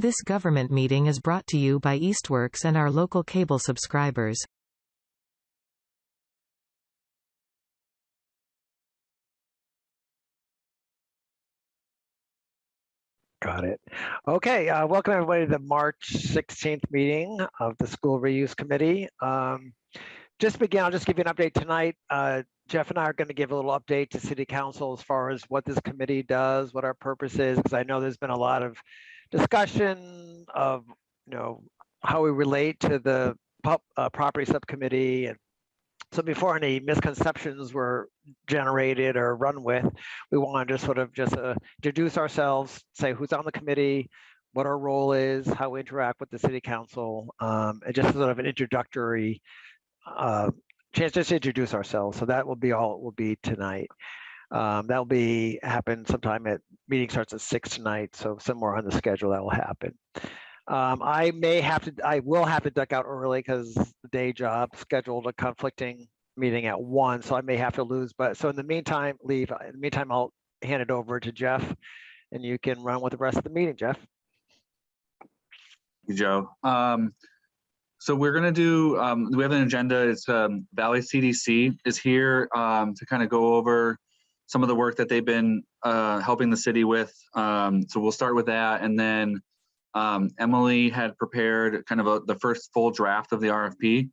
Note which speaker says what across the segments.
Speaker 1: This government meeting is brought to you by Eastworks and our local cable subscribers.
Speaker 2: Got it. Okay, welcome everybody to the March 16th meeting of the School Reuse Committee. I'll just give you an update tonight. Jeff and I are going to give a little update to City Council as far as what this committee does, what our purpose is, because I know there's been a lot of discussion of, how we relate to the property subcommittee. And so before any misconceptions were generated or run with, we want to just introduce ourselves, say who's on the committee, what our role is, how we interact with the City Council, and just sort of an introductory chance just to introduce ourselves. So that will be all it will be tonight. That'll happen sometime meeting starts at 6 tonight. So somewhere on the schedule that will happen. I will have to duck out early because the day job scheduled a conflicting meeting at 1, so I may have to lose. But so in the meantime, I'll hand it over to Jeff, and you can run with the rest of the meeting, Jeff.
Speaker 3: Thank you, Joe. So we're going to do, we have an agenda. It's Valley CDC is here to kind of go over some of the work that they've been helping the city with. So we'll start with that. And then Emily had prepared kind of the first full draft of the RFP.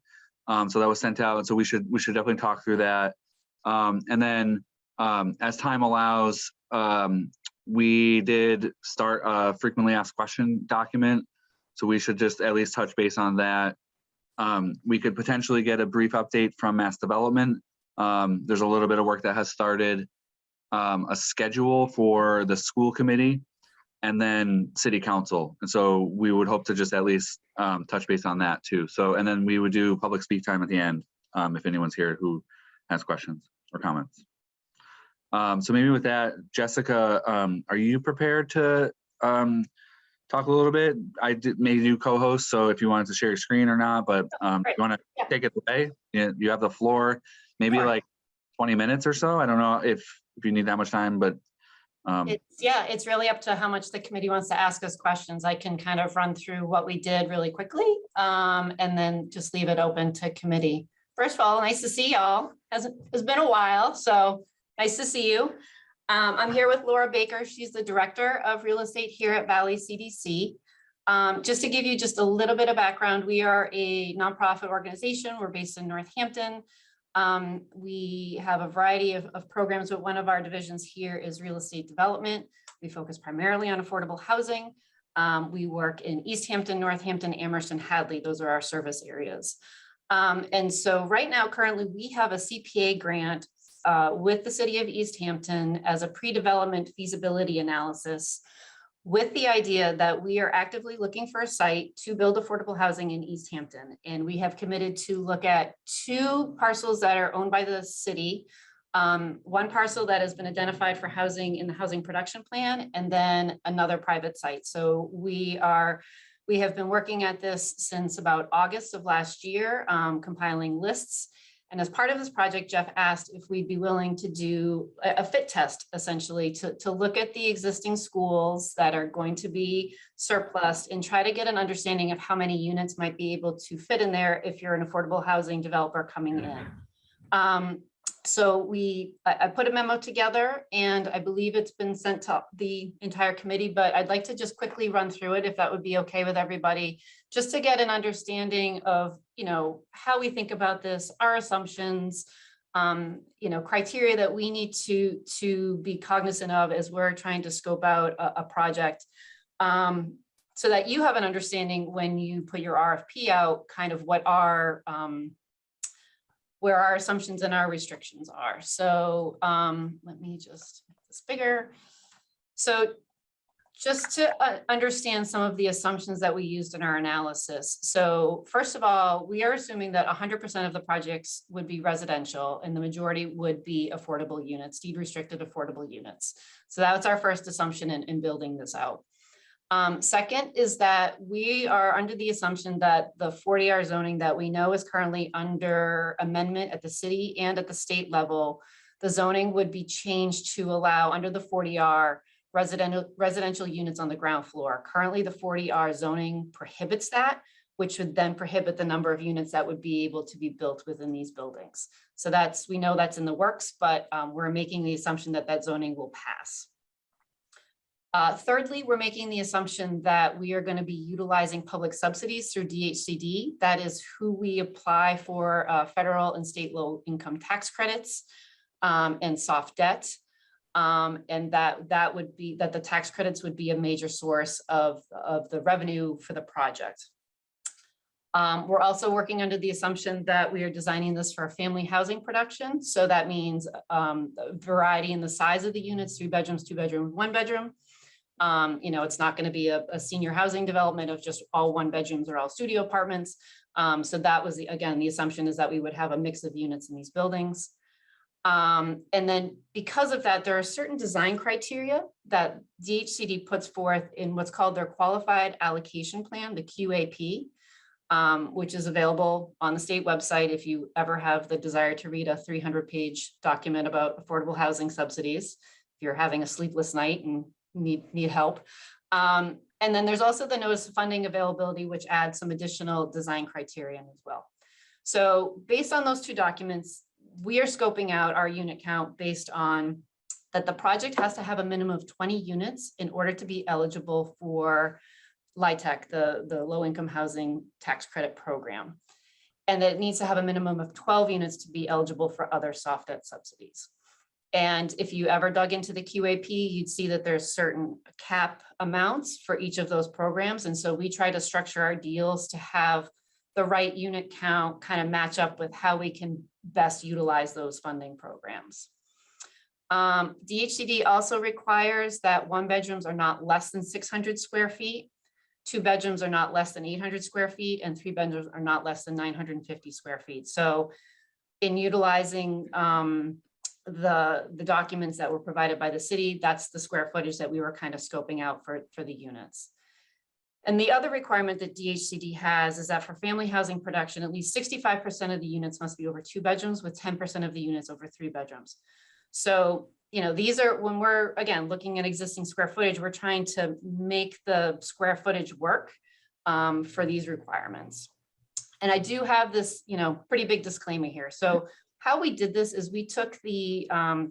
Speaker 3: So that was sent out. And so we should definitely talk through that. And then as time allows, we did start a frequently asked question document. So we should just at least touch base on that. We could potentially get a brief update from Mass Development. There's a little bit of work that has started, a schedule for the school committee, and then City Council. And so we would hope to just at least touch base on that too. So, and then we would do public speak time at the end if anyone's here who has questions or comments. So maybe with that, Jessica, are you prepared to talk a little bit? I may do co-host, so if you wanted to share your screen or not, but if you want to take it away, you have the floor, maybe like 20 minutes or so. I don't know if you need that much time, but
Speaker 4: it's really up to how much the committee wants to ask us questions. I can kind of run through what we did really quickly and then just leave it open to committee. First of all, nice to see y'all. It's been a while, so nice to see you. I'm here with Laura Baker. She's the director of real estate here at Valley CDC. Just to give you just a little bit of background, we are a nonprofit organization. We're based in Northampton. We have a variety of programs, but one of our divisions here is real estate development. We focus primarily on affordable housing. We work in Easthampton, Northampton, Amherst, and Hadley. Those are our service areas. And so right now, currently, we have a CPA grant with the city of Easthampton as a pre-development feasibility analysis, with the idea that we are actively looking for a site to build affordable housing in Easthampton. And we have committed to look at 2 parcels that are owned by the city, 1 parcel that has been identified for housing in the housing production plan, and then another private site. So we have been working at this since about August of last year, compiling lists. And as part of this project, Jeff asked if we'd be willing to do a fit test, essentially, to look at the existing schools that are going to be surplus and try to get an understanding of how many units might be able to fit in there if you're an affordable housing developer coming in. So I put a memo together, and I believe it's been sent to the entire committee, but I'd like to just quickly run through it if that would be okay with everybody, just to get an understanding of, how we think about this, our assumptions, criteria that we need to be cognizant of as we're trying to scope out a project, so that you have an understanding when you put your RFP out, kind of what where our assumptions and our restrictions are. So let me just make this bigger. So just to understand some of the assumptions that we used in our analysis. So first of all, we are assuming that 100% of the projects would be residential and the majority would be affordable units, deed restricted affordable units. So that's our first assumption in building this out. Second is that we are under the assumption that the 40R zoning that we know is currently under amendment at the city and at the state level, the zoning would be changed to allow under the 40R residential units on the ground floor. Currently, the 40R zoning prohibits that, which would then prohibit the number of units that would be able to be built within these buildings. So we know that's in the works, but we're making the assumption that that zoning will pass. Thirdly, we're making the assumption that we are going to be utilizing public subsidies through DHCD. That is who we apply for federal and state low income tax credits and soft debt. And that the tax credits would be a major source of the revenue for the project. We're also working under the assumption that we are designing this for family housing production. So that means variety in the size of the units, 3 bedrooms, 2 bedroom, 1 bedroom. It's not going to be a senior housing development of just all 1 bedrooms or all studio apartments. So that was, again, the assumption is that we would have a mix of units in these buildings. And then because of that, there are certain design criteria that DHCD puts forth in what's called their qualified allocation plan, the QAP, which is available on the state website if you ever have the desire to read a 300-page document about affordable housing subsidies, if you're having a sleepless night and need help. And then there's also the notice of funding availability, which adds some additional design criterion as well. So based on those 2 documents, we are scoping out our unit count based on that the project has to have a minimum of 20 units in order to be eligible for LIHTC, the low income housing tax credit program. And that it needs to have a minimum of 12 units to be eligible for other soft debt subsidies. And if you ever dug into the QAP, you'd see that there's certain cap amounts for each of those programs. And so we try to structure our deals to have the right unit count kind of match up with how we can best utilize those funding programs. DHCD also requires that 1 bedrooms are not less than 600 square feet, 2 bedrooms are not less than 800 square feet, and 3 bedrooms are not less than 950 square feet. So in utilizing the documents that were provided by the city, that's the square footage that we were kind of scoping out for the units. And the other requirement that DHCD has is that for family housing production, at least 65% of the units must be over 2 bedrooms, with 10% of the units over 3 bedrooms. So, these are, when we're, again, looking at existing square footage, we're trying to make the square footage work for these requirements. And I do have this, pretty big disclaimer here. So how we did this is we took the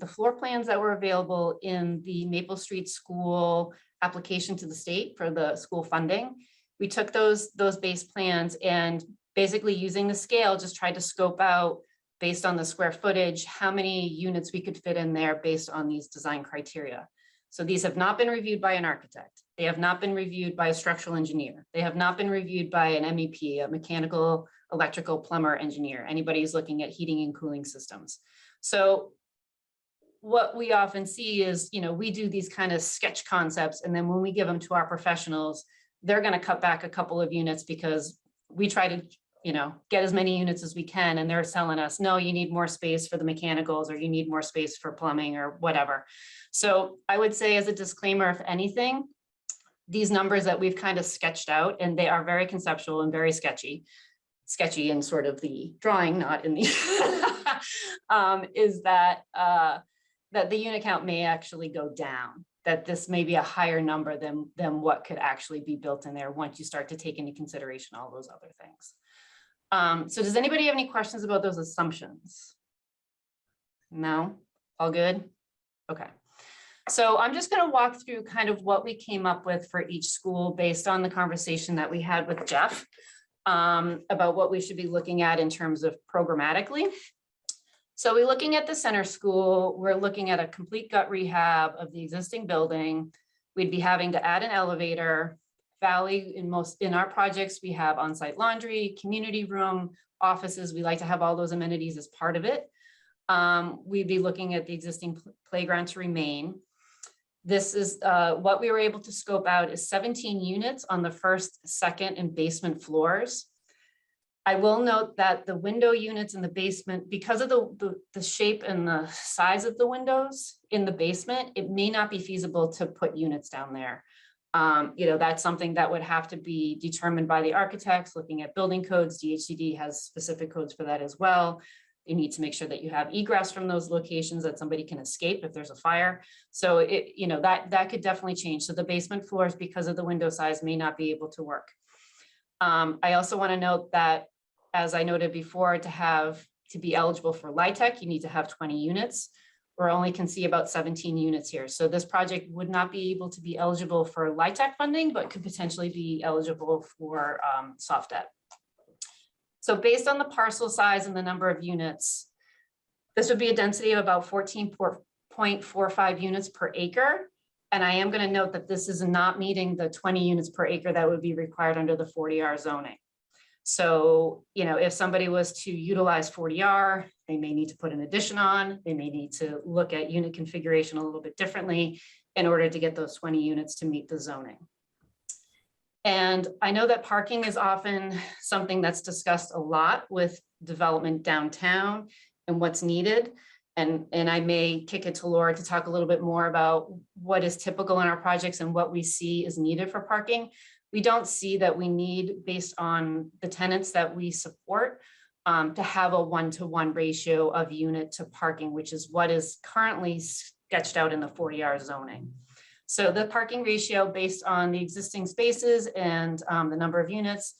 Speaker 4: floor plans that were available in the Maple Street School application to the state for the school funding. We took those base plans and basically using the scale, just tried to scope out based on the square footage, how many units we could fit in there based on these design criteria. So these have not been reviewed by an architect. They have not been reviewed by a structural engineer. They have not been reviewed by an MEP, a mechanical, electrical, plumber, engineer, anybody who's looking at heating and cooling systems. So what we often see is, we do these kind of sketch concepts, and then when we give them to our professionals, they're going to cut back a couple of units because we try to, get as many units as we can, and they're telling us, no, you need more space for the mechanicals, or you need more space for plumbing, or whatever. So I would say, as a disclaimer, if anything, these numbers that we've kind of sketched out, and they are very conceptual and very sketchy in sort of the drawing, not in the, is that that the unit count may actually go down, that this may be a higher number than what could actually be built in there once you start to take into consideration all those other things. So does anybody have any questions about those assumptions? No? All good? Okay. So I'm just going to walk through kind of what we came up with for each school based on the conversation that we had with Jeff about what we should be looking at in terms of programmatically. So we're looking at the center school, we're looking at a complete gut rehab of the existing building. We'd be having to add an elevator. Valley, in our projects, we have on-site laundry, community room, offices. We like to have all those amenities as part of it. We'd be looking at the existing playground to remain. This is what we were able to scope out is 17 units on the first, second, and basement floors. I will note that the window units in the basement, because of the shape and the size of the windows in the basement, it may not be feasible to put units down there. That's something that would have to be determined by the architects looking at building codes. DHCD has specific codes for that as well. You need to make sure that you have egress from those locations, that somebody can escape if there's a fire. So that could definitely change. So the basement floors, because of the window size, may not be able to work. I also want to note that, as I noted before, to be eligible for LIHTC, you need to have 20 units. We only can see about 17 units here. So this project would not be able to be eligible for LIHTC funding, but could potentially be eligible for soft debt. So based on the parcel size and the number of units, this would be a density of about 14.45 units per acre. And I am going to note that this is not meeting the 20 units per acre that would be required under the 40R zoning. So, if somebody was to utilize 40R, they may need to put an addition on, they may need to look at unit configuration a little bit differently in order to get those 20 units to meet the zoning. And I know that parking is often something that's discussed a lot with development downtown and what's needed. And I may kick it to Laura to talk a little bit more about what is typical in our projects and what we see is needed for parking. We don't see that we need, based on the tenants that we support, to have a 1-to-1 ratio of unit to parking, which is what is currently sketched out in the 40R zoning. So the parking ratio based on the existing spaces and the number of units,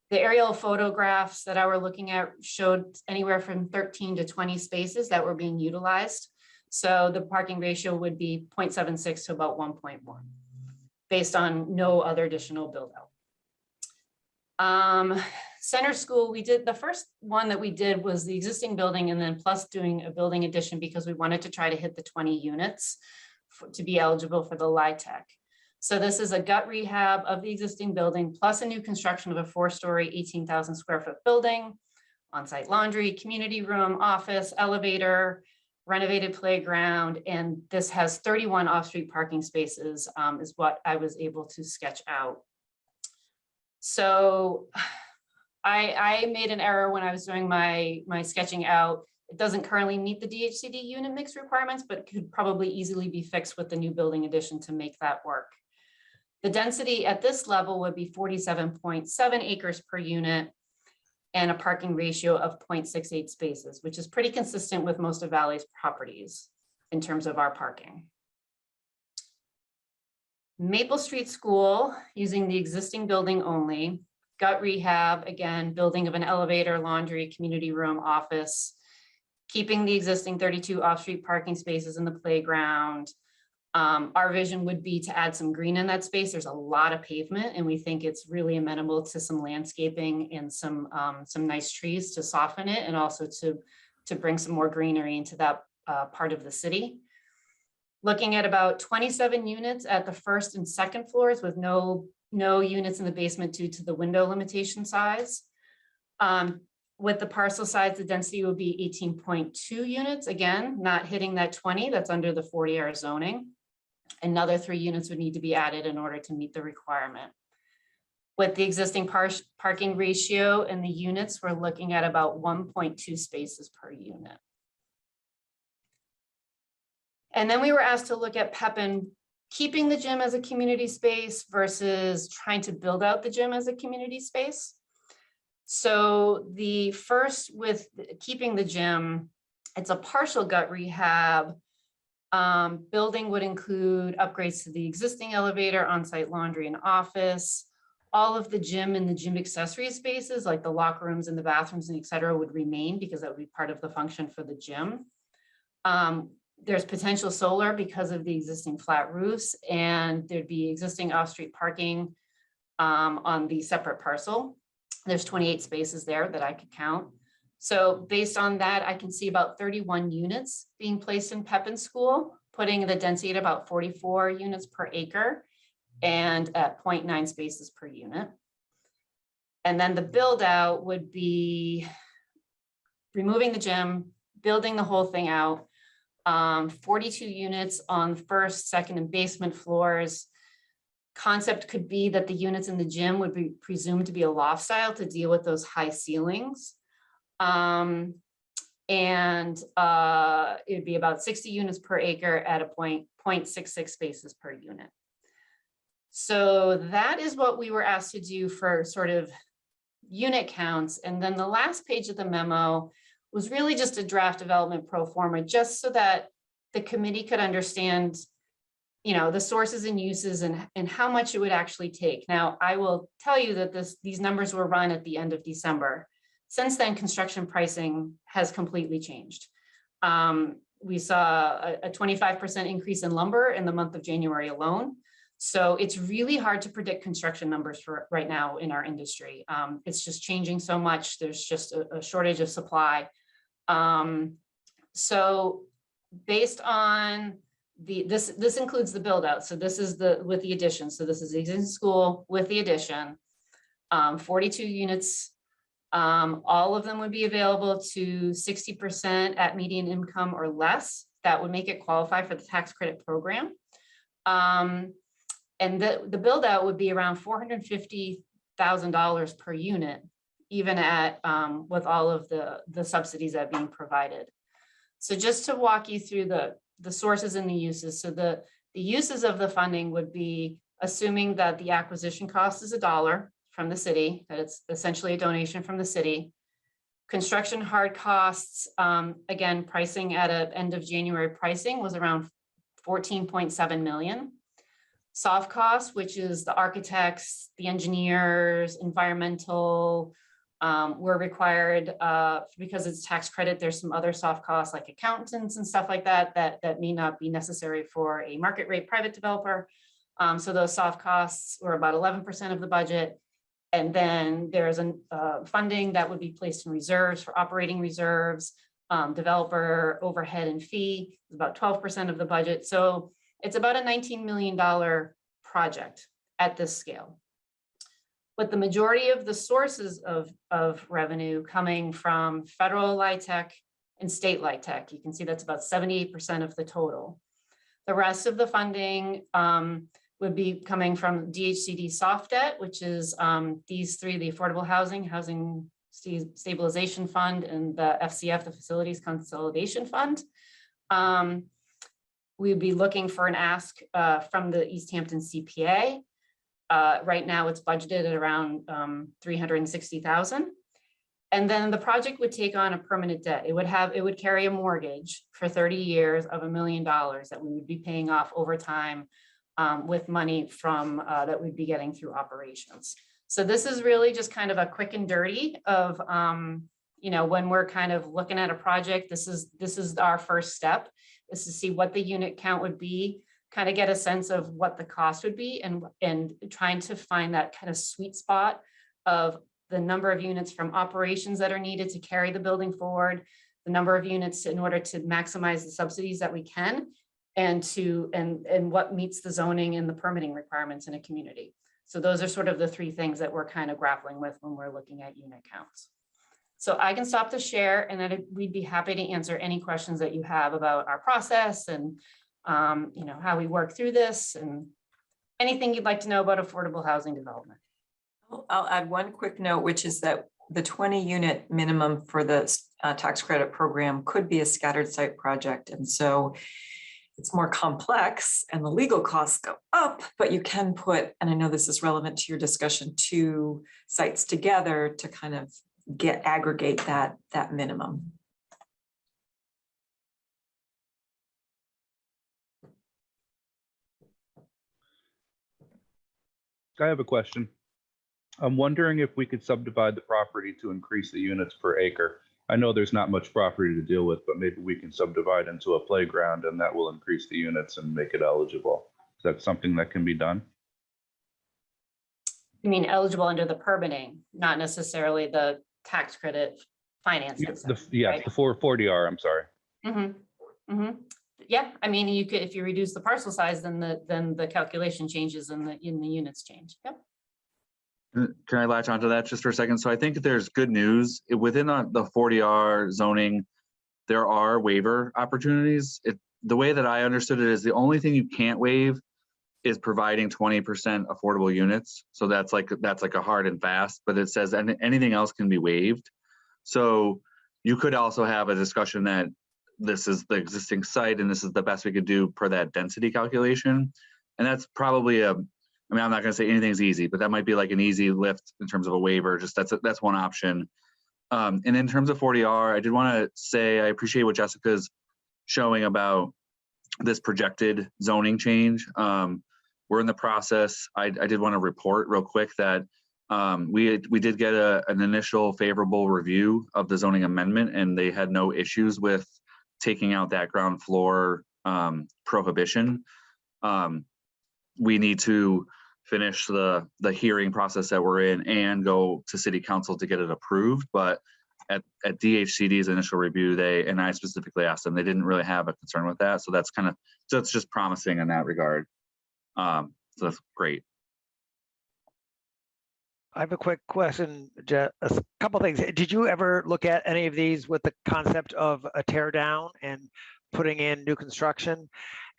Speaker 4: the aerial photographs that I were looking at showed anywhere from 13 to 20 spaces that were being utilized. So the parking ratio would be 0.76 to about 1.1. based on no other additional build out. Center School, the first one that we did was the existing building and then plus doing a building addition because we wanted to try to hit the 20 units to be eligible for the LIHTC. So this is a gut rehab of the existing building plus a new construction of a 4-story, 18,000 square foot building, on-site laundry, community room, office, elevator, renovated playground, and this has 31 off-street parking spaces, is what I was able to sketch out. So I made an error when I was doing my sketching out. It doesn't currently meet the DHCD unit mix requirements, but could probably easily be fixed with the new building addition to make that work. The density at this level would be 47.7 acres per unit, and a parking ratio of 0.68 spaces, which is pretty consistent with most of Valley's properties in terms of our parking. Maple Street School, using the existing building only, gut rehab, again, building of an elevator, laundry, community room, office, keeping the existing 32 off-street parking spaces in the playground. Our vision would be to add some green in that space. There's a lot of pavement and we think it's really amenable to some landscaping and some nice trees to soften it and also to bring some more greenery into that part of the city. Looking at about 27 units at the first and second floors with no units in the basement due to the window limitation size. With the parcel size, the density would be 18.2 units. Again, not hitting that 20 that's under the 40R zoning. Another 3 units would need to be added in order to meet the requirement. With the existing parking ratio and the units, we're looking at about 1.2 spaces per unit. And then we were asked to look at Pepin keeping the gym as a community space versus trying to build out the gym as a community space. So the first with keeping the gym, it's a partial gut rehab. Building would include upgrades to the existing elevator, on-site laundry and office. All of the gym and the gym accessory spaces like the locker rooms and the bathrooms and et cetera would remain because that would be part of the function for the gym. There's potential solar because of the existing flat roofs, and there'd be existing off-street parking on the separate parcel. There's 28 spaces there that I could count. So based on that, I can see about 31 units being placed in Pepin School, putting the density at about 44 units per acre and at 0.9 spaces per unit. And then the build out would be removing the gym, building the whole thing out, 42 units on first, second, and basement floors. Concept could be that the units in the gym would be presumed to be a loft style to deal with those high ceilings. It would be about 60 units per acre at a 0.66 spaces per unit. So that is what we were asked to do for sort of unit counts. And then the last page of the memo was really just a draft development pro forma, just so that the committee could understand, you know, the sources and uses and how much it would actually take. Now, I will tell you that these numbers were run at the end of December. Since then, construction pricing has completely changed. We saw a 25% increase in lumber in the month of January alone. So it's really hard to predict construction numbers for right now in our industry. It's just changing so much. There's just a shortage of supply. So based on this includes the build out. So this is with the addition. So this is the existing school with the addition, 42 units. All of them would be available to 60% at median income or less. That would make it qualify for the tax credit program. And the build out would be around $450,000 per unit, even at with all of the subsidies that are being provided. So just to walk you through the sources and the uses. So the uses of the funding would be assuming that the acquisition cost is $1 from the city, that it's essentially a donation from the city. Construction hard costs, again, pricing at an end of January pricing was around 14.7 million. Soft costs, which is the architects, the engineers, environmental, were required because it's tax credit. There's some other soft costs like accountants and stuff like that may not be necessary for a market rate private developer. So those soft costs were about 11% of the budget. And then there's a funding that would be placed in reserves for operating reserves, developer overhead and fee, about 12% of the budget. So it's about a $19 million project at this scale. With the majority of the sources of revenue coming from federal LIHTC and state LIHTC, you can see that's about 78% of the total. The rest of the funding would be coming from DHCD soft debt, which is these three, the Affordable Housing Stabilization Fund, and the FCF, the Facilities Consolidation Fund. We'd be looking for an ask from the Easthampton CPA. Right now it's budgeted at around 360,000. And then the project would take on a permanent debt. It would carry a mortgage for 30 years of $1 million that we would be paying off over time with money from that we'd be getting through operations. So this is really just kind of a quick and dirty of, you know, when we're kind of looking at a project, this is our first step, is to see what the unit count would be, kind of get a sense of what the cost would be, and trying to find that kind of sweet spot of the number of units from operations that are needed to carry the building forward, the number of units in order to maximize the subsidies that we can, and what meets the zoning and the permitting requirements in a community. So those are sort of the three things that we're kind of grappling with when we're looking at unit counts. So I can stop the share, and then we'd be happy to answer any questions that you have about our process and you know, how we work through this, and anything you'd like to know about affordable housing development.
Speaker 5: I'll add one quick note, which is that the 20 unit minimum for the tax credit program could be a scattered site project. And so it's more complex and the legal costs go up, but you can put, and I know this is relevant to your discussion, 2 sites together to kind of aggregate that minimum.
Speaker 6: I have a question. I'm wondering if we could subdivide the property to increase the units per acre. I know there's not much property to deal with, but maybe we can subdivide into a playground and that will increase the units and make it eligible. Is that something that can be done?
Speaker 4: You mean eligible under the permitting, not necessarily the tax credit financing?
Speaker 6: Yes, right? The 440R, I'm sorry.
Speaker 4: Mm-hmm. Mm-hmm. Yeah, I mean, you could, if you reduce the parcel size, then the calculation changes and the units change. Yep.
Speaker 3: Can I latch onto that just for a second? So I think there's good news within the 40R zoning. There are waiver opportunities. The way that I understood it is the only thing you can't waive is providing 20% affordable units. So that's like a hard and fast, but it says anything else can be waived. So you could also have a discussion that this is the existing site and this is the best we could do per that density calculation. And that's probably I mean, I'm not going to say anything's easy, but that might be like an easy lift in terms of a waiver. Just that's one option. And in terms of 40R, I did want to say I appreciate what Jessica's showing about this projected zoning change. We're in the process. I did want to report real quick that we did get an initial favorable review of the zoning amendment, and they had no issues with taking out that ground floor prohibition. We need to finish the hearing process that we're in and go to city council to get it approved. But at DHCD's initial review, and I specifically asked them, they didn't really have a concern with that. So that's just promising in that regard. So that's great.
Speaker 2: I have a quick question, Jeff. A couple things. Did you ever look at any of these with the concept of a tear down and putting in new construction?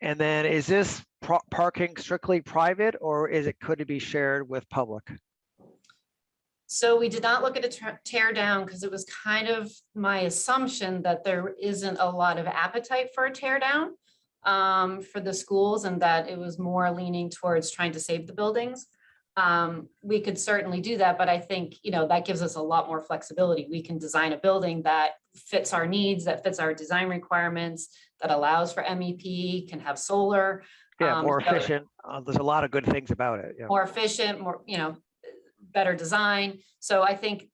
Speaker 2: And then is this parking strictly private, or could it be shared with public?
Speaker 4: So we did not look at a tear down because it was kind of my assumption that there isn't a lot of appetite for a tear down for the schools, and that it was more leaning towards trying to save the buildings. We could certainly do that, but I think, that gives us a lot more flexibility. We can design a building that fits our needs, that fits our design requirements, that allows for MEP, can have solar.
Speaker 2: Yeah, more efficient. There's a lot of good things about it. Yeah.
Speaker 4: More efficient, more, better design. So I think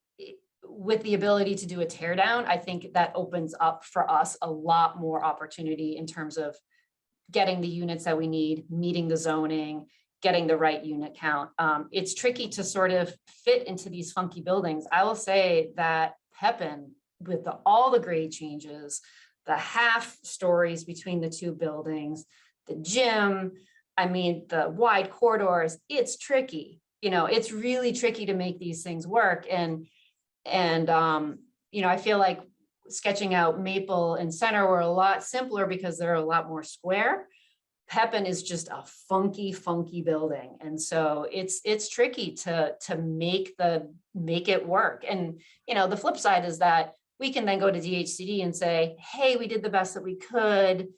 Speaker 4: with the ability to do a tear down, I think that opens up for us a lot more opportunity in terms of getting the units that we need, meeting the zoning, getting the right unit count. It's tricky to sort of fit into these funky buildings. I will say that Pepin, with all the grade changes, the half stories between the two buildings, the gym, the wide corridors, it's tricky. It's really tricky to make these things work. And I feel like sketching out Maple and Center were a lot simpler because they're a lot more square. Pepin is just a funky building. And so it's tricky to make it work. And, the flip side is that we can then go to DHCD and say, hey, we did the best that we could.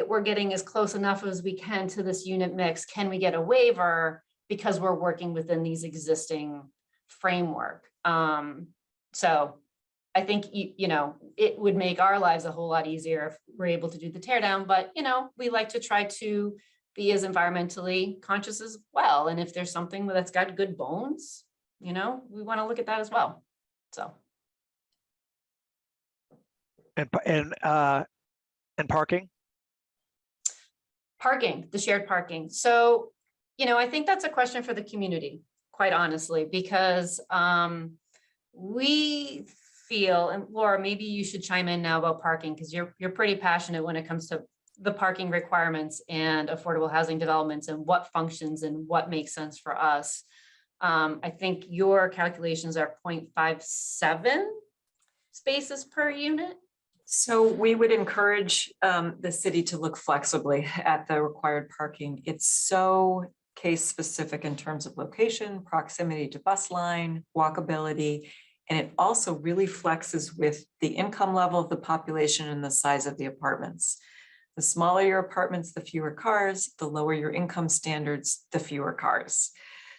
Speaker 4: We're getting as close enough as we can to this unit mix. Can we get a waiver? Because we're working within these existing framework. So I think, it would make our lives a whole lot easier if we're able to do the tear down, but, we like to try to be as environmentally conscious as well. And if there's something that's got good bones, we want to look at that as well. So.
Speaker 2: And parking?
Speaker 4: Parking, the shared parking. So, I think that's a question for the community, quite honestly, because we feel, and Laura, maybe you should chime in now about parking, because you're pretty passionate when it comes to the parking requirements and affordable housing developments and what functions and what makes sense for us. I think your calculations are 0.57 spaces per unit.
Speaker 5: So we would encourage the city to look flexibly at the required parking. It's so case specific in terms of location, proximity to bus line, walkability, and it also really flexes with the income level of the population and the size of the apartments. The smaller your apartments, the fewer cars, the lower your income standards, the fewer cars.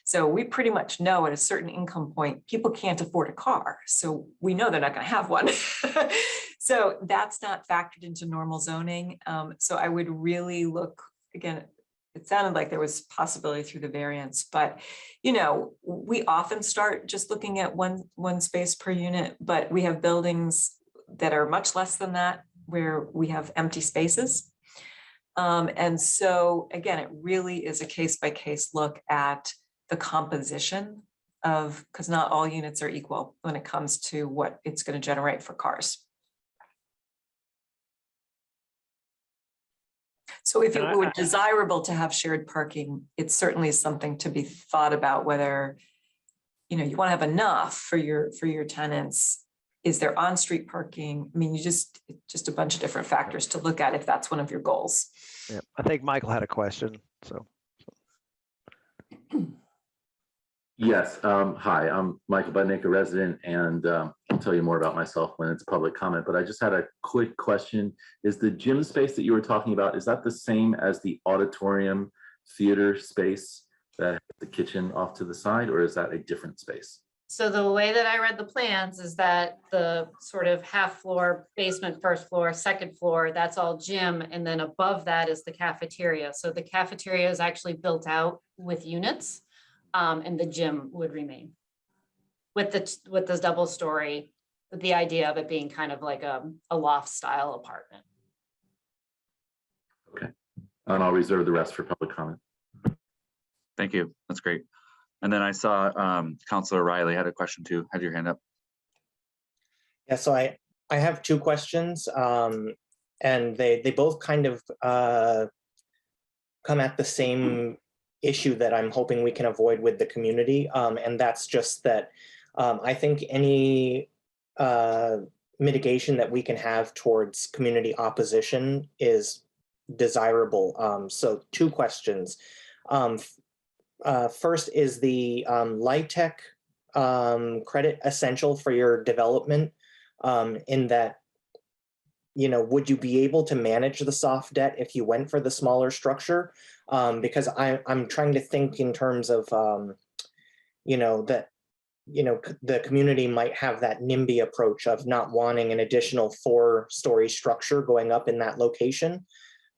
Speaker 5: So we pretty much know at a certain income point, people can't afford a car. So we know they're not going to have one. So that's not factored into normal zoning. So I would really look, again, it sounded like there was possibility through the variance, but we often start just looking at one space per unit, but we have buildings that are much less than that where we have empty spaces. And so again, it really is a case-by-case look at the composition of, because not all units are equal when it comes to what it's going to generate for cars. So if it were desirable to have shared parking, it certainly is something to be thought about, whether you want to have enough for your tenants. Is there on-street parking? Just a bunch of different factors to look at if that's one of your goals.
Speaker 2: Yeah, I think Michael had a question. So.
Speaker 7: Yes. Hi, I'm Michael Budnick, a resident, and I'll tell you more about myself when it's public comment, but I just had a quick question. Is the gym space that you were talking about, is that the same as the auditorium theater space that has the kitchen off to the side, or is that a different space?
Speaker 4: So the way that I read the plans is that the sort of half floor, basement, first floor, second floor, that's all gym. And then above that is the cafeteria. So the cafeteria is actually built out with units, and the gym would remain with the double story, with the idea of it being kind of like a loft style apartment.
Speaker 7: Okay, and I'll reserve the rest for public comment.
Speaker 3: Thank you. That's great. And then I saw Councilor Riley had a question too. Had your hand up.
Speaker 8: Yeah, so I have two questions, and they both kind of come at the same issue that I'm hoping we can avoid with the community, and that's just that I think any mitigation that we can have towards community opposition is desirable. So two questions. First, is the LIHTC credit essential for your development, in that, you know, would you be able to manage the soft debt if you went for the smaller structure? Because I'm trying to think in terms of, you know, that, you know, the community might have that NIMBY approach of not wanting an additional 4-story structure going up in that location.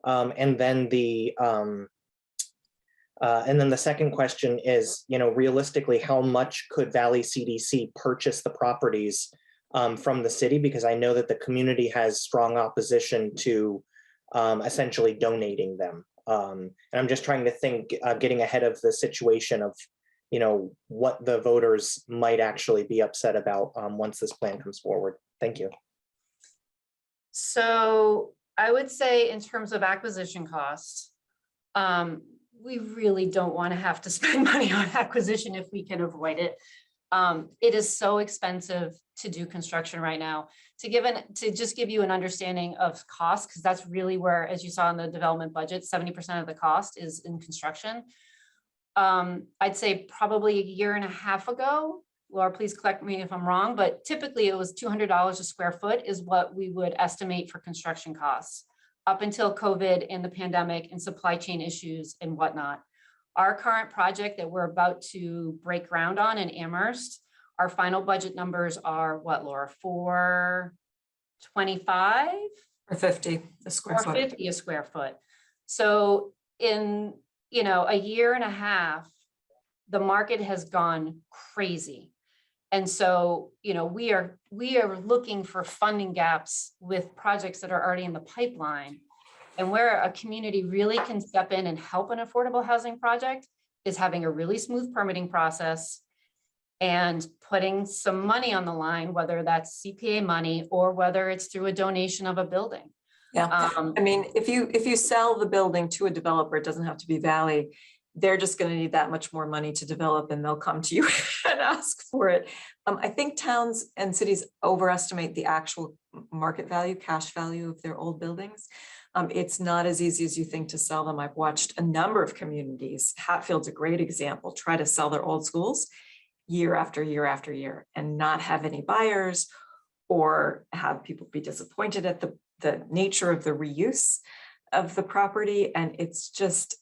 Speaker 8: And then the second question is, you know, realistically, how much could Valley CDC purchase the properties from the city? Because I know that the community has strong opposition to essentially donating them. And I'm just trying to think, getting ahead of the situation of, you know, what the voters might actually be upset about once this plan comes forward. Thank you.
Speaker 4: So I would say in terms of acquisition costs, we really don't want to have to spend money on acquisition if we can avoid it. It is so expensive to do construction right now. To just give you an understanding of cost, because that's really where, as you saw in the development budget, 70% of the cost is in construction. I'd say probably a year and a half ago, Laura, please correct me if I'm wrong, but typically it was $200 a square foot is what we would estimate for construction costs up until COVID and the pandemic and supply chain issues and whatnot. Our current project that we're about to break ground on in Amherst, our final budget numbers are what, Laura, $425?
Speaker 5: Or 50 a square foot.
Speaker 4: 450 a square foot. So in, you know, a year and a half, the market has gone crazy. And so, you know, we are looking for funding gaps with projects that are already in the pipeline. And where a community really can step in and help an affordable housing project is having a really smooth permitting process and putting some money on the line, whether that's CPA money or whether it's through a donation of a building.
Speaker 5: Yeah, I mean, if you sell the building to a developer, it doesn't have to be Valley. They're just going to need that much more money to develop, and they'll come to you and ask for it. I think towns and cities overestimate the actual market value, cash value of their old buildings. It's not as easy as you think to sell them. I've watched a number of communities, Hatfield's a great example, try to sell their old schools year after year after year and not have any buyers, or have people be disappointed at the nature of the reuse of the property. And it's just,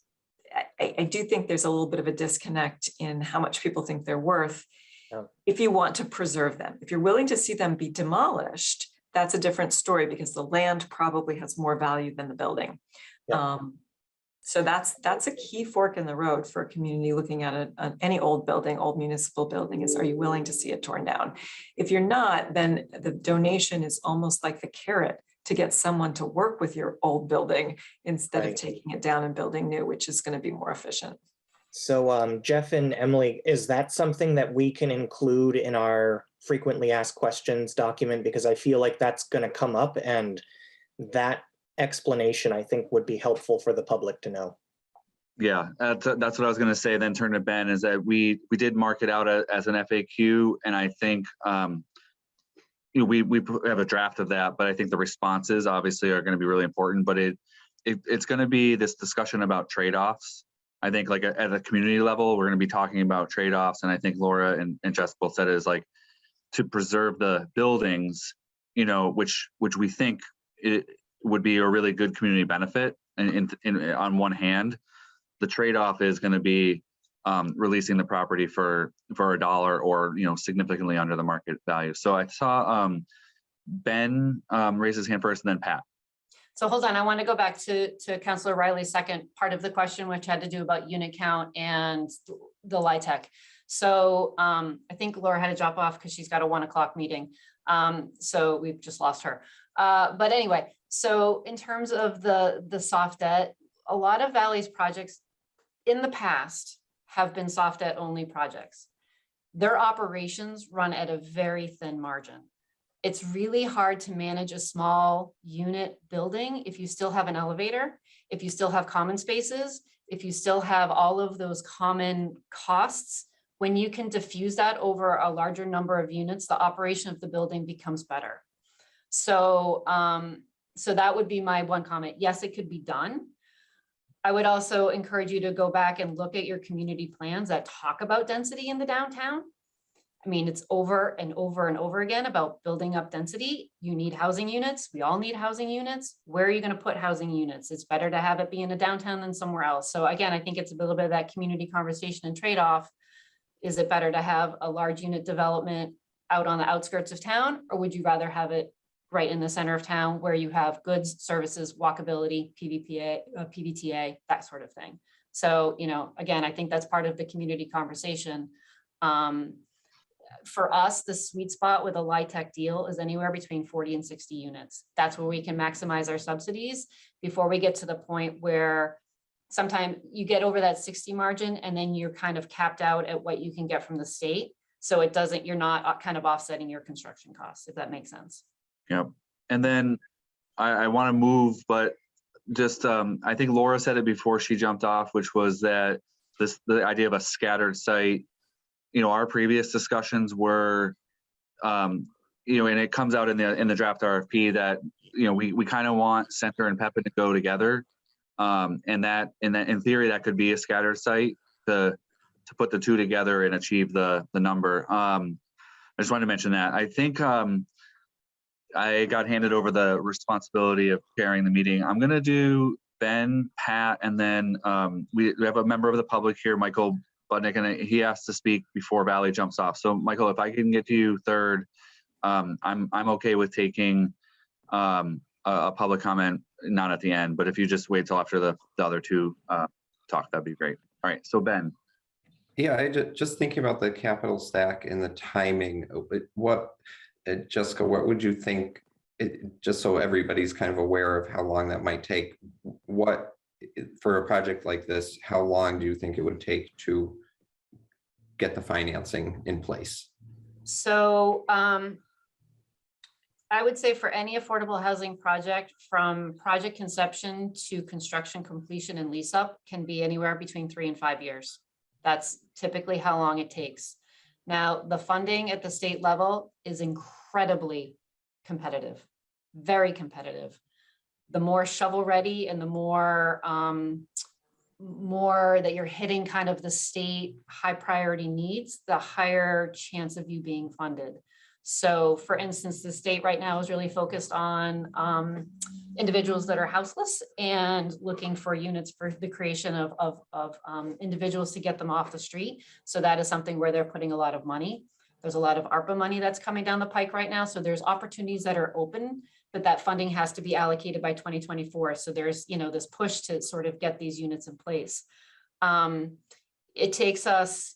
Speaker 5: I do think there's a little bit of a disconnect in how much people think they're worth.
Speaker 8: Yeah.
Speaker 5: If you want to preserve them. If you're willing to see them be demolished, that's a different story, because the land probably has more value than the building.
Speaker 8: Yeah.
Speaker 5: So that's a key fork in the road for a community looking at any old building, old municipal building, is, are you willing to see it torn down? If you're not, then the donation is almost like the carrot to get someone to work with your old building instead of taking it down and building new, which is going to be more efficient.
Speaker 8: So Jeff and Emily, is that something that we can include in our frequently asked questions document? Because I feel like that's going to come up, and that explanation I think would be helpful for the public to know.
Speaker 3: Yeah, that's what I was going to say. Then turn to Ben, is that we did mark it out as an FAQ, and I think we have a draft of that, but I think the responses obviously are going to be really important. But it's going to be this discussion about trade-offs. I think like at a community level, we're going to be talking about trade-offs, and I think Laura and Jess both said it is like to preserve the buildings, you know, which we think it would be a really good community benefit. And on one hand, the trade-off is going to be releasing the property for $1 or significantly under the market value. So I saw Ben raise his hand first, and then Pat.
Speaker 4: So hold on, I want to go back to Councilor Riley's second part of the question, which had to do about unit count and the LIHTC. So I think Laura had to drop off because she's got a 1 o'clock meeting. So we've just lost her. But anyway, so in terms of the soft debt, a lot of Valley's projects in the past have been soft debt only projects. Their operations run at a very thin margin. It's really hard to manage a small unit building if you still have an elevator, if you still have common spaces, if you still have all of those common costs. When you can diffuse that over a larger number of units, the operation of the building becomes better. So, so that would be my one comment. Yes, it could be done. I would also encourage you to go back and look at your community plans that talk about density in the downtown. I mean, it's over and over and over again about building up density. You need housing units. We all need housing units. Where are you going to put housing units? It's better to have it be in a downtown than somewhere else. So again, I think it's a little bit of that community conversation and trade-off. Is it better to have a large unit development out on the outskirts of town, or would you rather have it right in the center of town where you have goods, services, walkability, PVTA, that sort of thing? So, again, I think that's part of the community conversation. For us, the sweet spot with a LIHTC deal is anywhere between 40 and 60 units. That's where we can maximize our subsidies before we get to the point where sometimes you get over that 60 margin and then you're kind of capped out at what you can get from the state. So you're not kind of offsetting your construction costs, if that makes sense.
Speaker 3: Yep. And then I want to move, but just I think Laura said it before she jumped off, which was that the idea of a scattered site. Our previous discussions were, and it comes out in the draft RFP that we kind of want Center and Pepin to go together, and that in theory that could be a scattered site to put the two together and achieve the number. I just wanted to mention that. I think I got handed over the responsibility of chairing the meeting. I'm going to do Ben, Pat, and then we have a member of the public here, Michael Budnick, and he has to speak before Valley jumps off. So Michael, if I can get to you third, I'm okay with taking a public comment, not at the end, but if you just wait till after the other two talk, that'd be great. All right, so Ben.
Speaker 9: Yeah, just thinking about the capital stack and the timing. Jessica, what would you think, just so everybody's kind of aware of how long that might take, for a project like this, how long do you think it would take to get the financing in place?
Speaker 4: So I would say for any affordable housing project, from project conception to construction completion and lease up, can be anywhere between 3 and 5 years. That's typically how long it takes. Now, the funding at the state level is incredibly competitive, very competitive. The more shovel ready and the more that you're hitting kind of the state high priority needs, the higher chance of you being funded. So for instance, the state right now is really focused on individuals that are houseless and looking for units for the creation of individuals to get them off the street. So that is something where they're putting a lot of money. There's a lot of ARPA money that's coming down the pike right now. So there's opportunities that are open, but that funding has to be allocated by 2024. So there's, this push to sort of get these units in place. It takes us,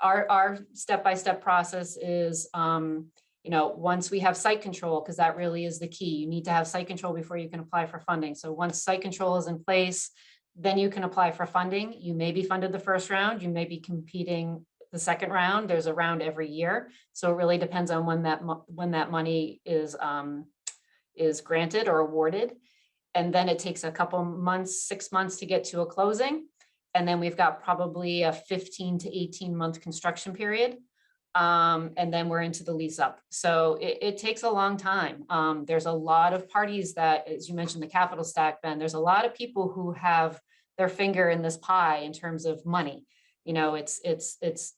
Speaker 4: our step-by-step process is, once we have site control, because that really is the key. You need to have site control before you can apply for funding. So once site control is in place, then you can apply for funding. You may be funded the first round. You may be competing the second round. There's a round every year. So it really depends on when that money is granted or awarded. And then it takes a couple months, 6 months to get to a closing. And then we've got probably a 15 to 18 month construction period. And then we're into the lease up. So it takes a long time. There's a lot of parties that, as you mentioned, the capital stack, Ben, there's a lot of people who have their finger in this pie in terms of money. It's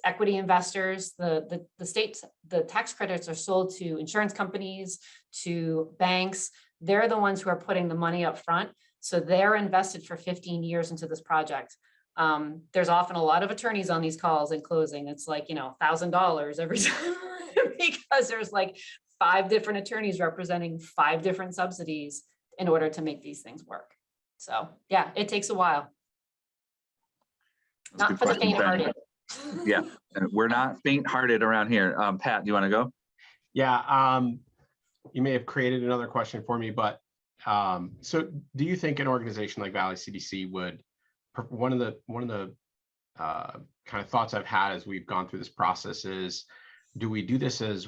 Speaker 4: equity investors. The tax credits are sold to insurance companies, to banks. They're the ones who are putting the money up front. So they're invested for 15 years into this project. There's often a lot of attorneys on these calls in closing. It's like, $1,000 every time because there's like 5 different attorneys representing 5 different subsidies in order to make these things work. So yeah, it takes a while.
Speaker 3: That's
Speaker 4: Not for the faint-hearted.
Speaker 3: Yeah, and we're not faint-hearted around here. Pat, do you want to go?
Speaker 10: Yeah, you may have created another question for me, but so do you think an organization like Valley CDC would, one of the kind of thoughts I've had as we've gone through this process is, do we do this as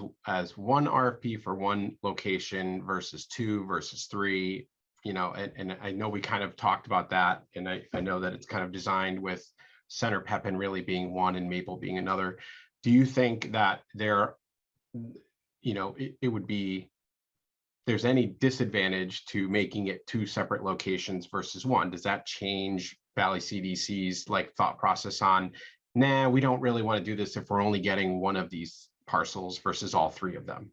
Speaker 10: one RFP for one location versus 2 versus 3? And I know we kind of talked about that, and I know that it's kind of designed with Center Pepin really being one and Maple being another. Do you think that there, it would be, there's any disadvantage to making it 2 separate locations versus 1? Does that change Valley CDC's like thought process on, nah, we don't really want to do this if we're only getting one of these parcels versus all 3 of them?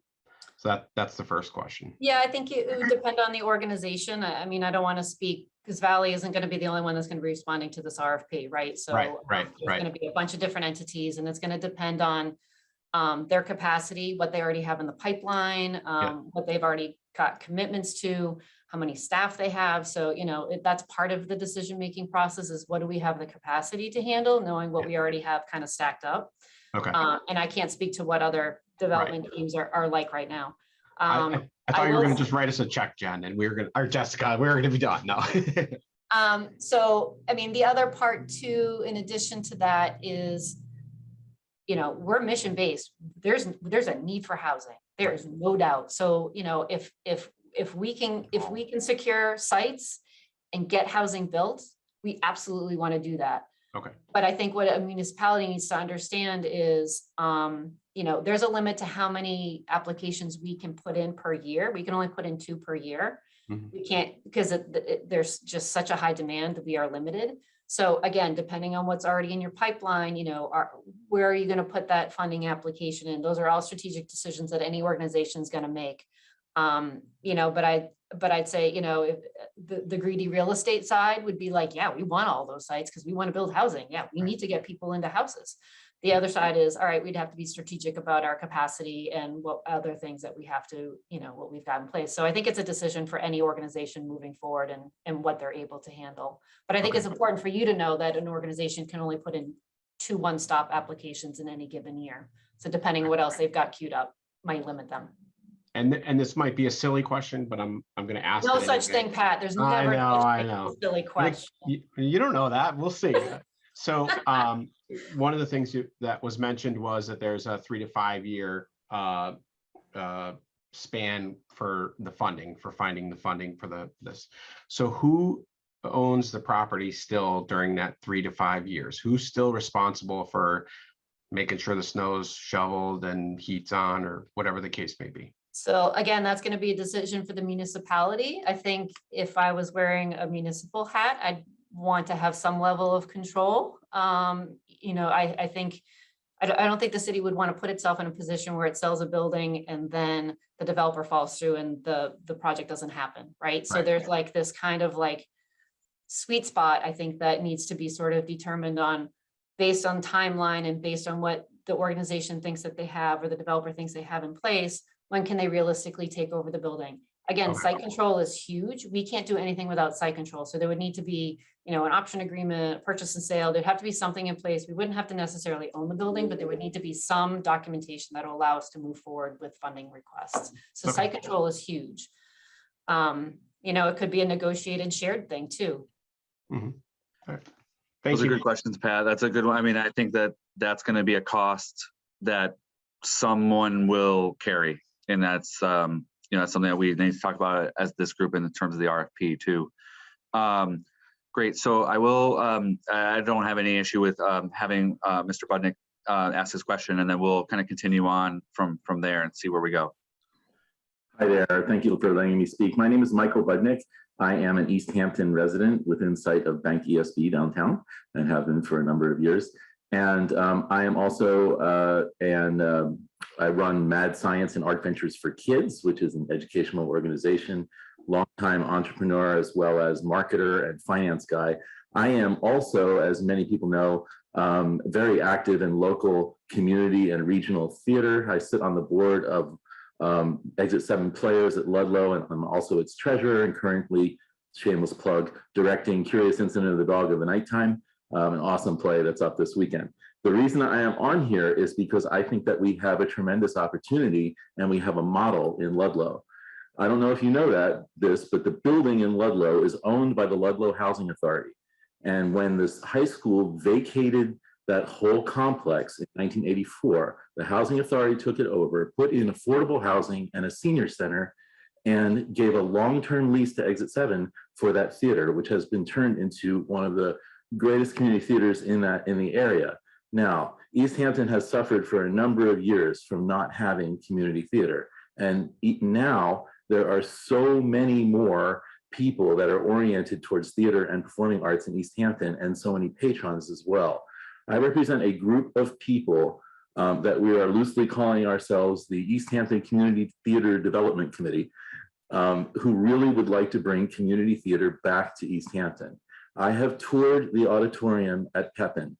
Speaker 10: So that's the first question.
Speaker 4: Yeah, I think it would depend on the organization. I mean, I don't want to speak because Valley isn't going to be the only one that's going to be responding to this RFP, right? So
Speaker 10: right.
Speaker 4: There's going to be a bunch of different entities, and it's going to depend on their capacity, what they already have in the pipeline, what they've already got commitments to, how many staff they have. So, that's part of the decision-making process is what do we have the capacity to handle, knowing what we already have kind of stacked up.
Speaker 10: Okay.
Speaker 4: And I can't speak to what other development teams are like right now.
Speaker 10: I thought you were going to just write us a check, Jen, and or Jessica, we were going to be done. No.
Speaker 4: So, I mean, the other part too, in addition to that is, we're mission-based. There's a need for housing. There is no doubt. So, if we can secure sites and get housing built, we absolutely want to do that.
Speaker 10: Okay.
Speaker 4: But I think what a municipality needs to understand is, there's a limit to how many applications we can put in per year. We can only put in 2 per year.
Speaker 10: Mm-hmm.
Speaker 4: We can't, because there's just such a high demand that we are limited. So again, depending on what's already in your pipeline, where are you going to put that funding application in? Those are all strategic decisions that any organization is going to make. But I'd say, if the greedy real estate side would be like, yeah, we want all those sites because we want to build housing. Yeah, we need to get people into houses. The other side is, all right, we'd have to be strategic about our capacity and what other things that we have to, what we've got in place. So I think it's a decision for any organization moving forward and what they're able to handle. But I think it's important for you to know that an organization can only put in 2 one-stop applications in any given year. So depending on what else they've got queued up might limit them.
Speaker 10: And this might be a silly question, but I'm going to ask.
Speaker 4: No such thing, Pat. There's never
Speaker 10: a
Speaker 4: silly question.
Speaker 10: You don't know that. We'll see. So one of the things that was mentioned was that there's a 3 to 5 year span for the funding, for finding the funding for this. So who owns the property still during that 3 to 5 years? Who's still responsible for making sure the snow's shoveled and heat's on, or whatever the case may be?
Speaker 4: So again, that's going to be a decision for the municipality. I think if I was wearing a municipal hat, I'd want to have some level of control. I don't think the city would want to put itself in a position where it sells a building and then the developer falls through and the project doesn't happen, right? So there's like this kind of like sweet spot, I think, that needs to be sort of determined on based on timeline and based on what the organization thinks that they have or the developer thinks they have in place. When can they realistically take over the building? Again, site control is huge. We can't do anything without site control. So there would need to be, an option agreement, purchase and sale. There'd have to be something in place. We wouldn't have to necessarily own the building, but there would need to be some documentation that will allow us to move forward with funding requests. So site control is huge. It could be a negotiated shared thing too.
Speaker 10: Mm-hmm. All right.
Speaker 3: Those are good questions, Pat. That's a good one. I mean, I think that's going to be a cost that someone will carry. And that's, that's something that we need to talk about as this group in terms of the RFP too. Great. So I will, I don't have any issue with having Mr. Budnick ask this question, and then we'll kind of continue on from there and see where we go.
Speaker 7: Hi there. Thank you for letting me speak. My name is Michael Budnick. I am an Easthampton resident within sight of Bank ESB downtown and have been for a number of years. And I am also I run Mad Science and Art Ventures for Kids, which is an educational organization, longtime entrepreneur, as well as marketer and finance guy. I am also, as many people know, very active in local community and regional theater. I sit on the board of Exit 7 Players at Ludlow, and I'm also its treasurer, and currently, shameless plug, directing Curious Incident of the Dog of the Nighttime, an awesome play that's up this weekend. The reason I am on here is because I think that we have a tremendous opportunity and we have a model in Ludlow. I don't know if you know this, but the building in Ludlow is owned by the Ludlow Housing Authority. And when this high school vacated that whole complex in 1984, the Housing Authority took it over, put in affordable housing and a senior center, and gave a long-term lease to Exit 7 for that theater, which has been turned into one of the greatest community theaters in the area. Now, Easthampton has suffered for a number of years from not having community theater. And now there are so many more people that are oriented towards theater and performing arts in Easthampton, and so many patrons as well. I represent a group of people that we are loosely calling ourselves the Easthampton Community Theater Development Committee, who really would like to bring community theater back to Easthampton. I have toured the auditorium at Pepin,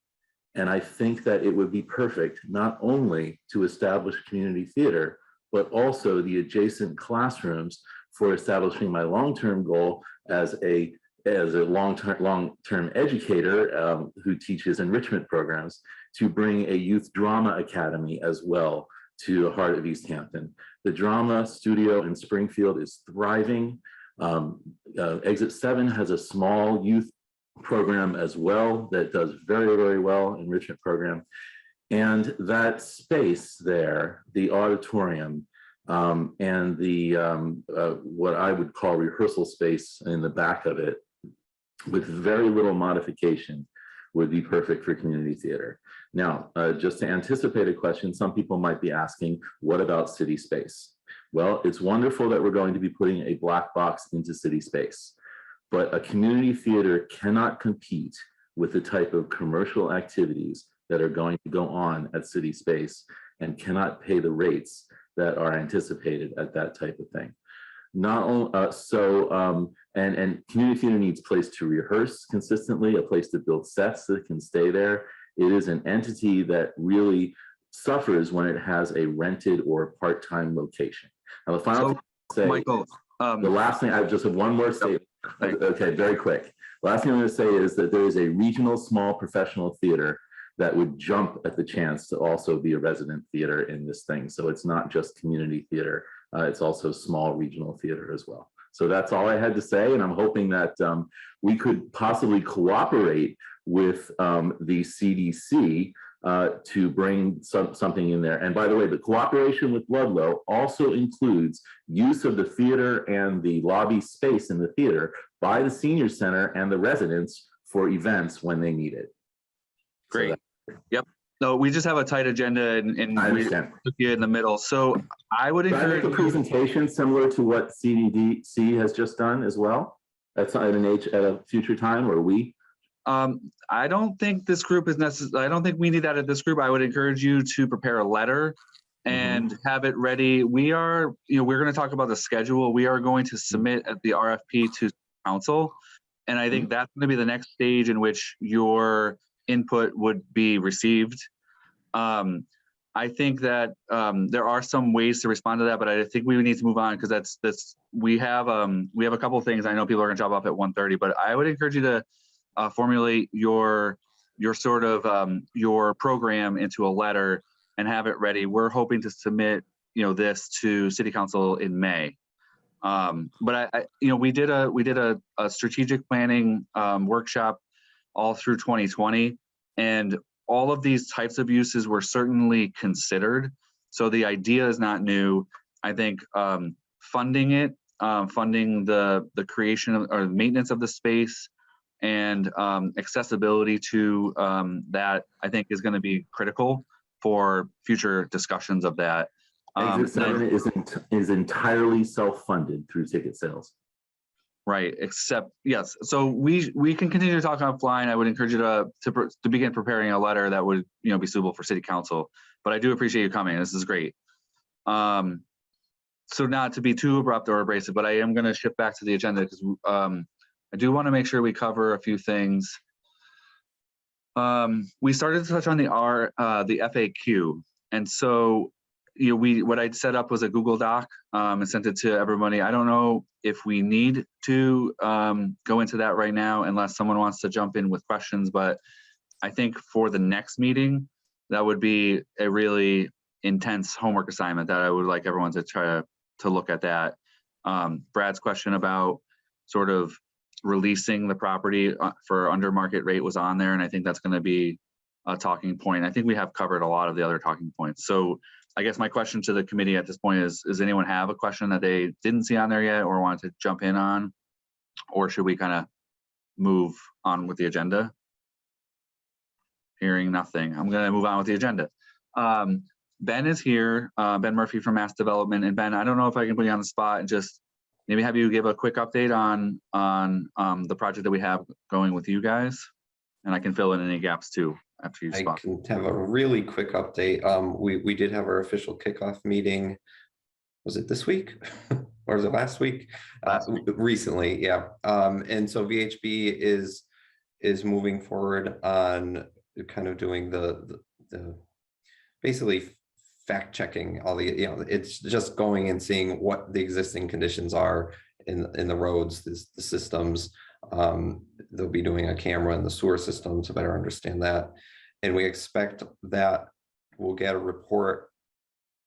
Speaker 7: and I think that it would be perfect not only to establish community theater, but also the adjacent classrooms for establishing my long-term goal as a long-term educator who teaches enrichment programs, to bring a youth drama academy as well to the heart of Easthampton. The drama studio in Springfield is thriving. Exit 7 has a small youth program as well that does very, very well, enrichment program. And that space there, the auditorium, and the what I would call rehearsal space in the back of it, with very little modification, would be perfect for community theater. Now, just to anticipate a question, some people might be asking, what about city space? Well, it's wonderful that we're going to be putting a black box into city space, but a community theater cannot compete with the type of commercial activities that are going to go on at city space, and cannot pay the rates that are anticipated at that type of thing. Not only and community theater needs a place to rehearse consistently, a place to build sets that can stay there. It is an entity that really suffers when it has a rented or part-time location. Now, the final thing to say,
Speaker 3: Michael,
Speaker 7: the last thing, I just have one more statement. Okay, very quick. Last thing I'm going to say is that there is a regional small professional theater that would jump at the chance to also be a resident theater in this thing. So it's not just community theater, it's also small regional theater as well. So that's all I had to say, and I'm hoping that we could possibly cooperate with the CDC to bring something in there. And by the way, the cooperation with Ludlow also includes use of the theater and the lobby space in the theater by the senior center and the residents for events when they need it.
Speaker 3: Great. Yep. No, we just have a tight agenda, and we took you in the middle. So I would encourage
Speaker 7: a presentation similar to what CDC has just done as well. That's at a future time, or we.
Speaker 3: I don't think this group is necessary. I don't think we need that at this group. I would encourage you to prepare a letter and have it ready. We're going to talk about the schedule. We are going to submit at the RFP to council, and I think that's going to be the next stage in which your input would be received. I think that there are some ways to respond to that, but I think we need to move on, because we have a couple of things. I know people are going to drop off at 1:30, but I would encourage you to formulate your sort of your program into a letter and have it ready. We're hoping to submit this to City Council in May. But we did a strategic planning workshop all through 2020, and all of these types of uses were certainly considered. So the idea is not new. I think funding it, funding the creation of, or maintenance of the space, and accessibility to that, I think, is going to be critical for future discussions of that.
Speaker 7: Exit 7 is entirely self-funded through ticket sales.
Speaker 3: Right, except, yes. So we can continue to talk offline. I would encourage you to begin preparing a letter that would be suitable for City Council. But I do appreciate you coming. This is great. So not to be too abrupt or abrasive, but I am going to shift back to the agenda, because I do want to make sure we cover a few things. We started to touch on the FAQ, and so what I'd set up was a Google Doc and sent it to everybody. I don't know if we need to go into that right now unless someone wants to jump in with questions, but I think for the next meeting, that would be a really intense homework assignment that I would like everyone to try to look at that. Brad's question about sort of releasing the property for under market rate was on there, and I think that's going to be a talking point. I think we have covered a lot of the other talking points. So I guess my question to the committee at this point is, does anyone have a question that they didn't see on there yet or want to jump in on? Or should we kind of move on with the agenda? Hearing nothing, I'm going to move on with the agenda. Ben is here, Ben Murphy from Mass Development. And Ben, I don't know if I can put you on the spot and just maybe have you give a quick update on the project that we have going with you guys, and I can fill in any gaps too after you
Speaker 9: I can have a really quick update. We did have our official kickoff meeting. Was it this week or was it last week? Recently, yeah. And so VHB is moving forward on kind of doing the basically fact checking all the, it's just going and seeing what the existing conditions are in the roads, the systems. They'll be doing a camera in the sewer system to better understand that. And we expect that we'll get a report.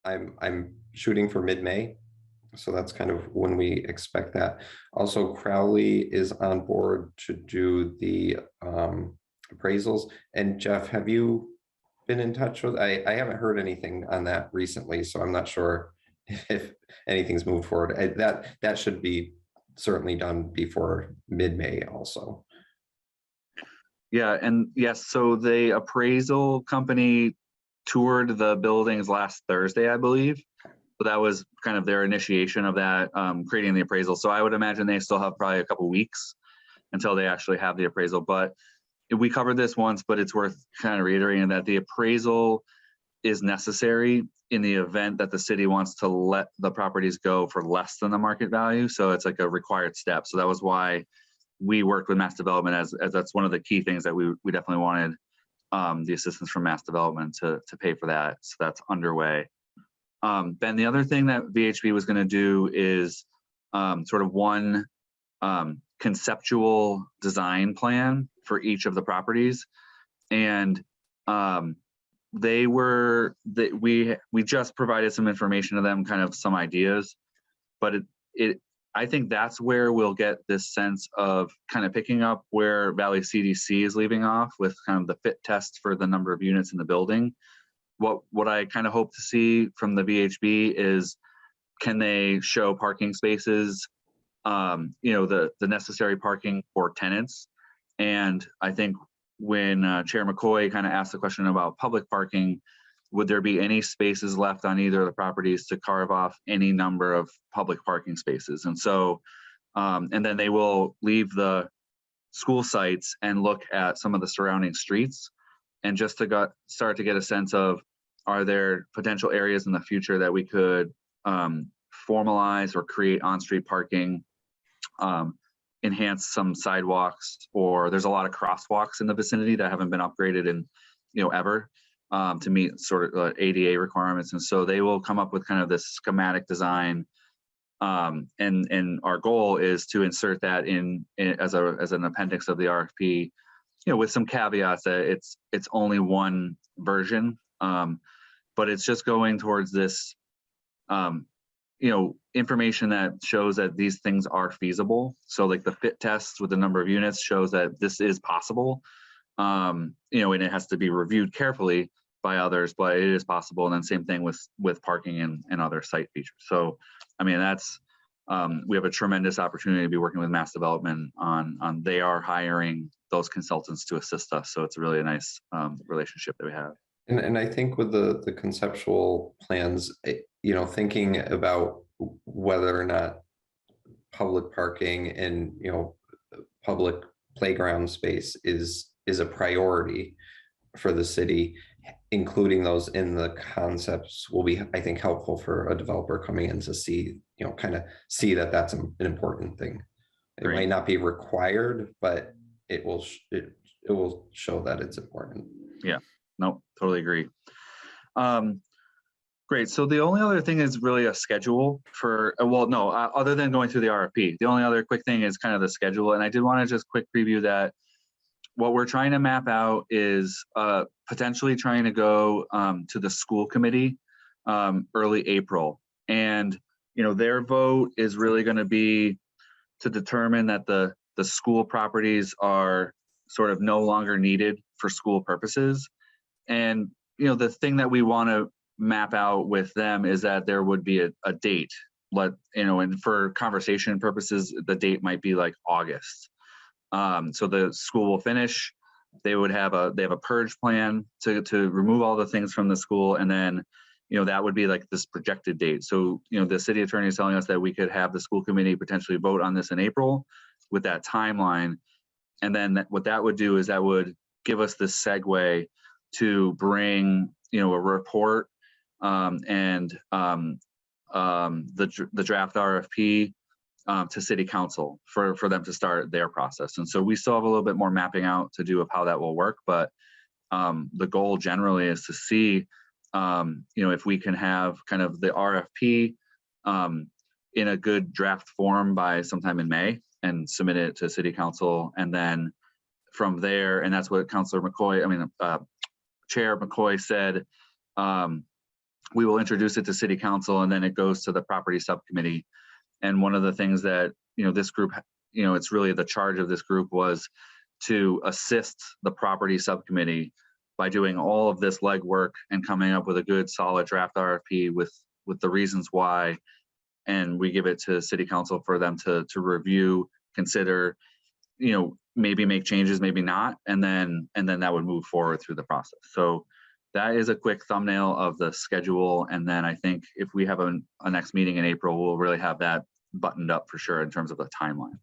Speaker 9: I'm shooting for mid-May. So that's kind of when we expect that. Also, Crowley is on board to do the appraisals. And Jeff, have you been in touch with? I haven't heard anything on that recently, so I'm not sure if anything's moved forward. That should be certainly done before mid-May also.
Speaker 3: Yeah, and yes, so the appraisal company toured the buildings last Thursday, I believe. So that was kind of their initiation of that, creating the appraisal. So I would imagine they still have probably a couple weeks until they actually have the appraisal. But we covered this once, but it's worth kind of reiterating that the appraisal is necessary in the event that the city wants to let the properties go for less than the market value. So it's like a required step. So that was why we worked with Mass Development as that's one of the key things that we definitely wanted the assistance from Mass Development to pay for that. So that's underway. Ben, the other thing that VHB was going to do is sort of one conceptual design plan for each of the properties, and we just provided some information to them, kind of some ideas, but I think that's where we'll get this sense of kind of picking up where Valley CDC is leaving off with kind of the fit test for the number of units in the building. What I kind of hope to see from the VHB is, can they show parking spaces, the necessary parking for tenants? And I think when Chair McCoy kind of asked the question about public parking, would there be any spaces left on either of the properties to carve off any number of public parking spaces? And so, and then they will leave the school sites and look at some of the surrounding streets, and just to start to get a sense of, are there potential areas in the future that we could formalize or create on-street parking, enhance some sidewalks, or there's a lot of crosswalks in the vicinity that haven't been upgraded in ever to meet sort of ADA requirements. And so they will come up with kind of this schematic design, and our goal is to insert that in as an appendix of the RFP, with some caveats that it's only one version, but it's just going towards this information that shows that these things are feasible. So like the fit test with the number of units shows that this is possible, and it has to be reviewed carefully by others, but it is possible. And then same thing with parking and other site features. So, I mean, that's, we have a tremendous opportunity to be working with Mass Development on they are hiring those consultants to assist us. So it's really a nice relationship that we have.
Speaker 9: And I think with the conceptual plans, thinking about whether or not public parking and public playground space is a priority for the city, including those in the concepts will be, I think, helpful for a developer coming in to see, kind of see that that's an important thing. It
Speaker 3: Great.
Speaker 9: might not be required, but it will show that it's important.
Speaker 3: Yeah, no, totally agree. Great. So the only other thing is really a schedule for, well, no, other than going through the RFP, the only other quick thing is kind of the schedule. And I did want to just quick preview that what we're trying to map out is potentially trying to go to the school committee early April. And, you know, their vote is really going to be to determine that the school properties are sort of no longer needed for school purposes. And, you know, the thing that we want to map out with them is that there would be a date, and for conversation purposes, the date might be like August. So the school will finish, they have a purge plan to remove all the things from the school. And then, you know, that would be like this projected date. So, you know, the city attorney is telling us that we could have the school committee potentially vote on this in April with that timeline. And then what that would do is that would give us this segue to bring, you know, a report and the draft RFP to city council for them to start their process. And so we still have a little bit more mapping out to do of how that will work, but the goal generally is to see, you know, if we can have kind of the RFP in a good draft form by sometime in May and submit it to city council. And then from there, and that's what Chair McCoy said, we will introduce it to city council and then it goes to the property subcommittee. And one of the things that, you know, this group, you know, it's really the charge of this group was to assist the property subcommittee by doing all of this legwork and coming up with a good solid draft RFP with the reasons why. And we give it to city council for them to review, consider, you know, maybe make changes, maybe not. And then that would move forward through the process. So that is a quick thumbnail of the schedule. And then I think if we have a next meeting in April, we'll really have that buttoned up for sure in terms of the timeline.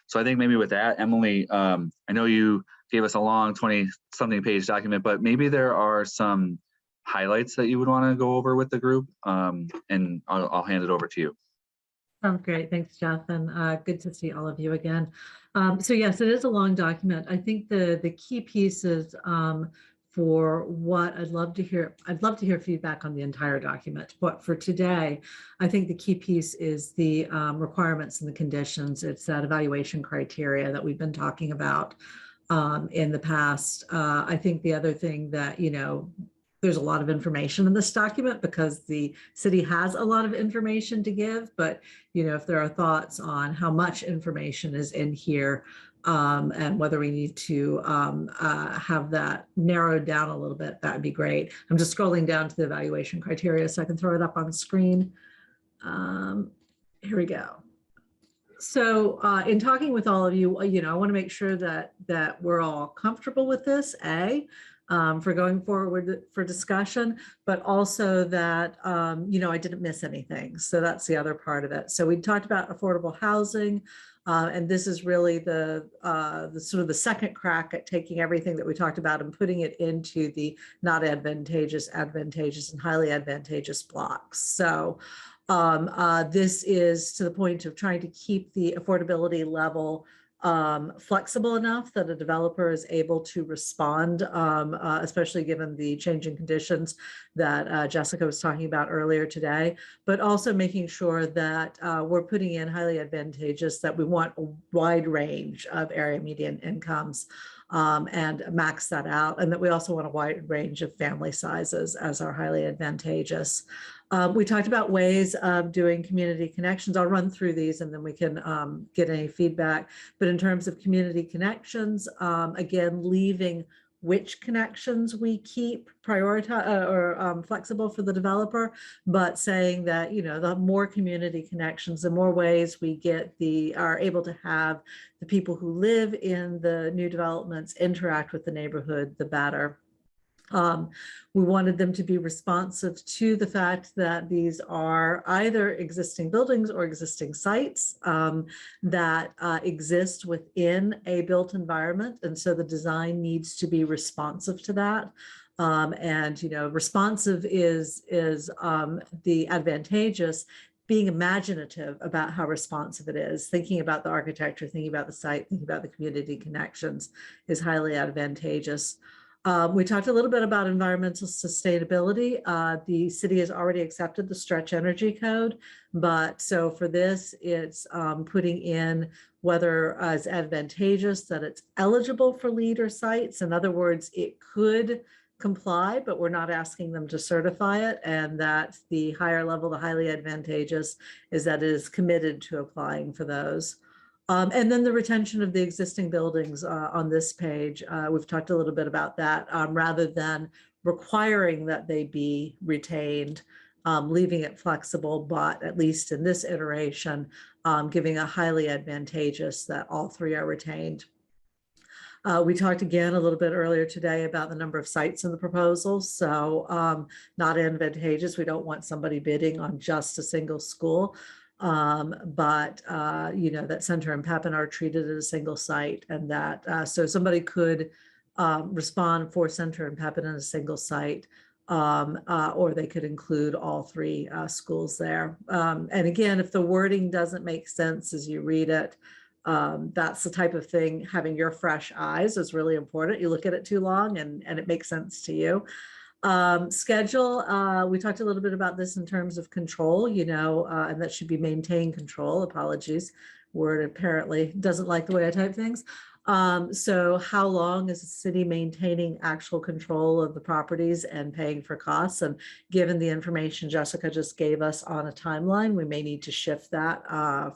Speaker 3: So I think maybe with that, Emily, I know you gave us a long 20-something page document, but maybe there are some highlights that you would want to go over with the group, and I'll hand it over to you.
Speaker 11: Sounds great. Thanks, Jeff. And good to see all of you again. So yes, it is a long document. I think the key pieces for what I'd love to hear feedback on the entire document. But for today, I think the key piece is the requirements and the conditions. It's that evaluation criteria that we've been talking about in the past. I think the other thing that, you know, there's a lot of information in this document because the city has a lot of information to give, but, you know, if there are thoughts on how much information is in here and whether we need to have that narrowed down a little bit, that would be great. I'm just scrolling down to the evaluation criteria so I can throw it up on the screen. Here we go. So in talking with all of you, you know, I want to make sure that we're all comfortable with this, for going forward for discussion, but also that, you know, I didn't miss anything. So that's the other part of it. So we talked about affordable housing, and this is really the sort of the second crack at taking everything that we talked about and putting it into the not advantageous, advantageous, and highly advantageous blocks. So this is to the point of trying to keep the affordability level flexible enough that a developer is able to respond, especially given the changing conditions that Jessica was talking about earlier today, but also making sure that we're putting in highly advantageous, that we want a wide range of area median incomes and max that out, and that we also want a wide range of family sizes as our highly advantageous. We talked about ways of doing community connections. I'll run through these and then we can get any feedback. But in terms of community connections, again, leaving which connections we keep prioritize or flexible for the developer, but saying that, you know, the more community connections, the more ways we are able to have the people who live in the new developments interact with the neighborhood, the better. We wanted them to be responsive to the fact that these are either existing buildings or existing sites that exist within a built environment. And so the design needs to be responsive to that. And, you know, responsive is the advantageous. being imaginative about how responsive it is, thinking about the architecture, thinking about the site, thinking about the community connections is highly advantageous. We talked a little bit about environmental sustainability. The city has already accepted the stretch energy code, but so for this, it's putting in whether it's advantageous that it's eligible for leader sites. In other words, it could comply, but we're not asking them to certify it, and that the higher level, the highly advantageous, is that it is committed to applying for those. And then the retention of the existing buildings on this page, we've talked a little bit about that, rather than requiring that they be retained, leaving it flexible, but at least in this iteration, giving a highly advantageous that all three are retained. We talked again a little bit earlier today about the number of sites in the proposal. So not advantageous. We don't want somebody bidding on just a single school. But you know, that Center and Pepin are treated as a single site, and that so somebody could respond for Center and Pepin in a single site, or they could include all three schools there. And again, if the wording doesn't make sense as you read it, that's the type of thing, having your fresh eyes is really important. You look at it too long and it makes sense to you. Schedule, we talked a little bit about this in terms of control, you know, and that should be maintain control. Apologies, Word apparently doesn't like the way I type things. So how long is the city maintaining actual control of the properties and paying for costs? And given the information Jessica just gave us on a timeline, we may need to shift that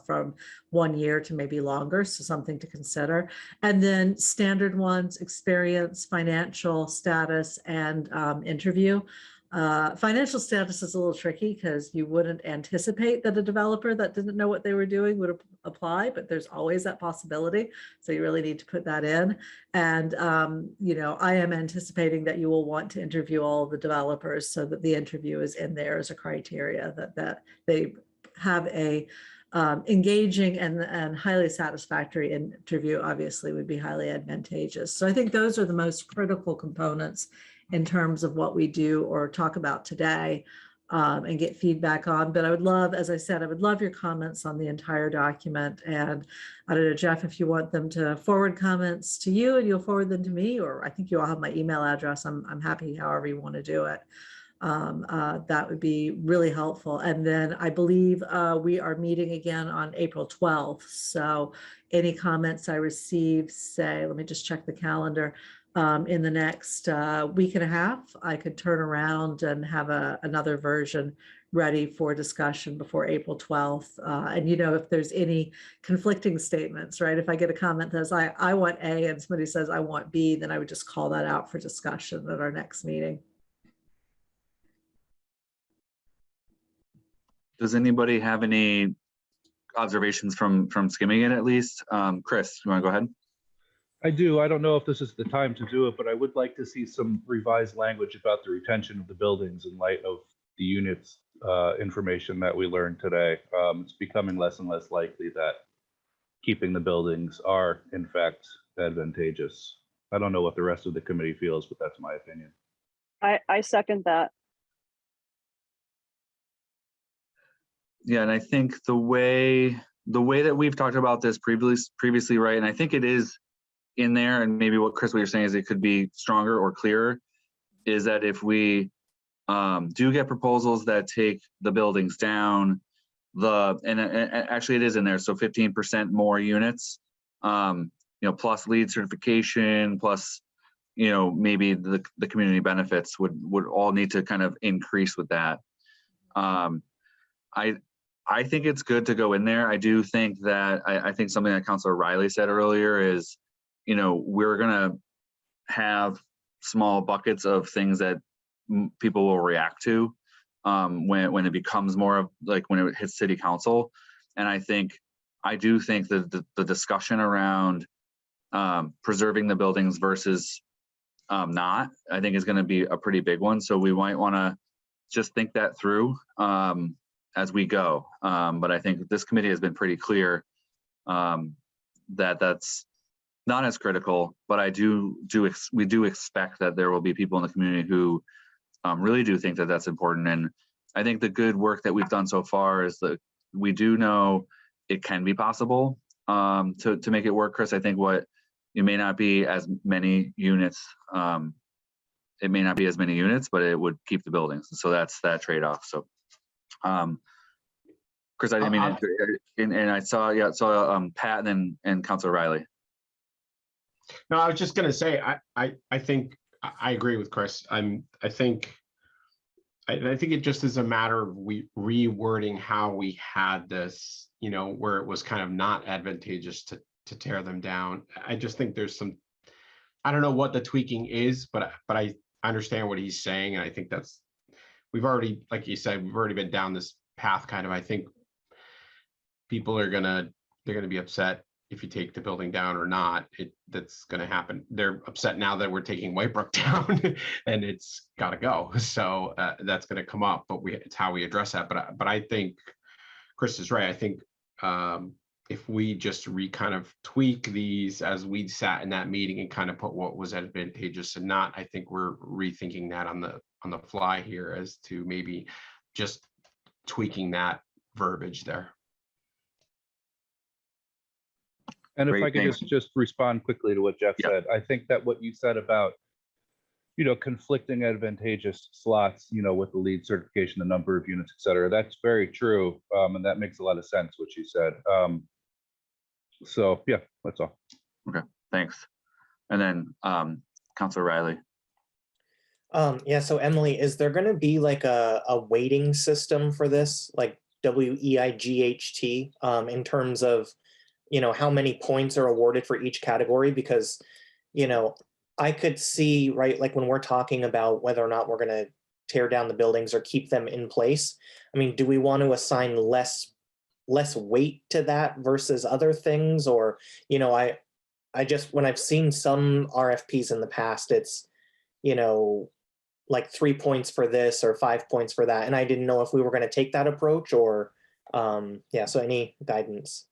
Speaker 11: from 1 year to maybe longer. So something to consider. And then standard ones, experience, financial status, and interview. Financial status is a little tricky because you wouldn't anticipate that a developer that didn't know what they were doing would apply, but there's always that possibility. So you really need to put that in. And, you know, I am anticipating that you will want to interview all of the developers so that the interview is in there as a criteria that they have a engaging and highly satisfactory interview, obviously would be highly advantageous. So I think those are the most critical components in terms of what we do or talk about today, and get feedback on. But I would love, as I said, I would love your comments on the entire document. And I don't know, Jeff, if you want them to forward comments to you and you'll forward them to me, or I think you all have my email address. I'm happy however you want to do it. That would be really helpful. And then I believe we are meeting again on April 12th. So any comments I receive, say, let me just check the calendar. In the next week and a half, I could turn around and have another version ready for discussion before April 12th. And, you know, if there's any conflicting statements, right? If I get a comment that says, I want A and somebody says, I want B, then I would just call that out for discussion at our next meeting.
Speaker 3: Does anybody have any observations from skimming it at least? Chris, you want to go ahead?
Speaker 6: I do. I don't know if this is the time to do it, but I would like to see some revised language about the retention of the buildings in light of the units information that we learned today. It's becoming less and less likely that keeping the buildings are in fact advantageous. I don't know what the rest of the committee feels, but that's my opinion.
Speaker 12: I second that.
Speaker 3: Yeah, and I think the way that we've talked about this previously, right? And I think it is in there, and maybe what Chris, what you're saying is it could be stronger or clearer, is that if we do get proposals that take the buildings down, and actually it is in there, so 15% more units, you know, plus LEED certification, plus, you know, maybe the community benefits would all need to kind of increase with that. I think it's good to go in there. I do think that I think something that Councilor Riley said earlier is, you know, we're gonna have small buckets of things that people will react to when it becomes more of like when it hits city council. And I do think that the discussion around preserving the buildings versus not, I think is going to be a pretty big one. So we might want to just think that through as we go. But I think this committee has been pretty clear that that's not as critical, but we do expect that there will be people in the community who really do think that that's important. And I think the good work that we've done so far is that we do know it can be possible to make it work, Chris. I think it may not be as many units. It may not be as many units, but it would keep the buildings. So that's that trade-off. So, Chris, I didn't mean it, and I saw Pat and Councilor Riley.
Speaker 10: No, I was just going to say, I think I agree with Chris. I think it just is a matter of rewording how we had this, where it was kind of not advantageous to tear them down. I just think there's some, I don't know what the tweaking is, but I understand what he's saying. And I think we've already, like you said, we've already been down this path kind of. I think people they're gonna be upset if you take the building down or not. That's gonna happen. They're upset now that we're taking Whitebrook down and it's gotta go. So that's gonna come up, but it's how we address that. But I think Chris is right. I think if we just kind of tweak these as we sat in that meeting and kind of put what was advantageous and not, I think we're rethinking that on the fly here as to maybe just tweaking that verbiage there.
Speaker 6: And if
Speaker 3: Great,
Speaker 6: I could just respond quickly to what Jeff said, I think that what you said about, conflicting advantageous slots, with the LEED certification, the number of units, et cetera, that's very true. And that makes a lot of sense, what you said. So yeah, that's all.
Speaker 3: Okay, thanks. And then Councilor Riley.
Speaker 8: Yeah, so Emily, is there going to be like a weighting system for this, like WEIGHT, in terms of, how many points are awarded for each category? Because, I could see, right, like when we're talking about whether or not we're going to tear down the buildings or keep them in place, I mean, do we want to assign less weight to that versus other things? Or, I just, when I've seen some RFPs in the past, it's, like 3 points for this or 5 points for that. And I didn't know if we were going to take that approach or, yeah, so any guidance?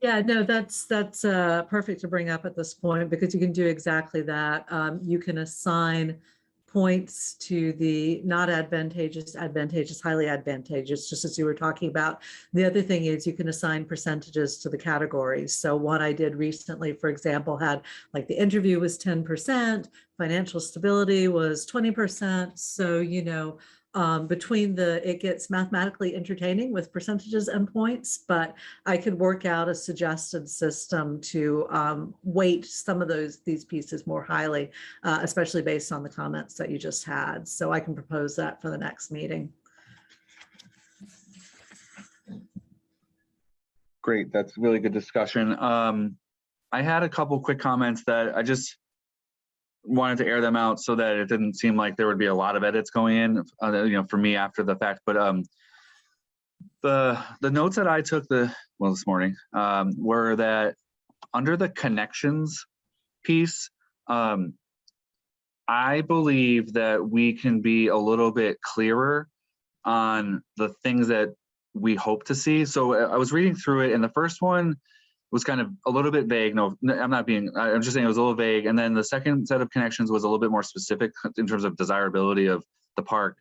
Speaker 11: Yeah, no, that's perfect to bring up at this point, because you can do exactly that. You can assign points to the not advantageous, advantageous, highly advantageous, just as you were talking about. The other thing is you can assign percentages to the categories. So one I did recently, for example, had like the interview was 10%, financial stability was 20%. So, between it gets mathematically entertaining with percentages and points, but I could work out a suggested system to weight some of these pieces more highly, especially based on the comments that you just had. So I can propose that for the next meeting.
Speaker 3: Great, that's really good discussion. I had a couple quick comments that I just wanted to air them out so that it didn't seem like there would be a lot of edits going in, for me after the fact. But the notes that I took this morning were that under the connections piece, I believe that we can be a little bit clearer on the things that we hope to see. So I was reading through it, and the first one was kind of a little bit vague. No, I'm just saying it was a little vague. And then the second set of connections was a little bit more specific in terms of desirability of the park.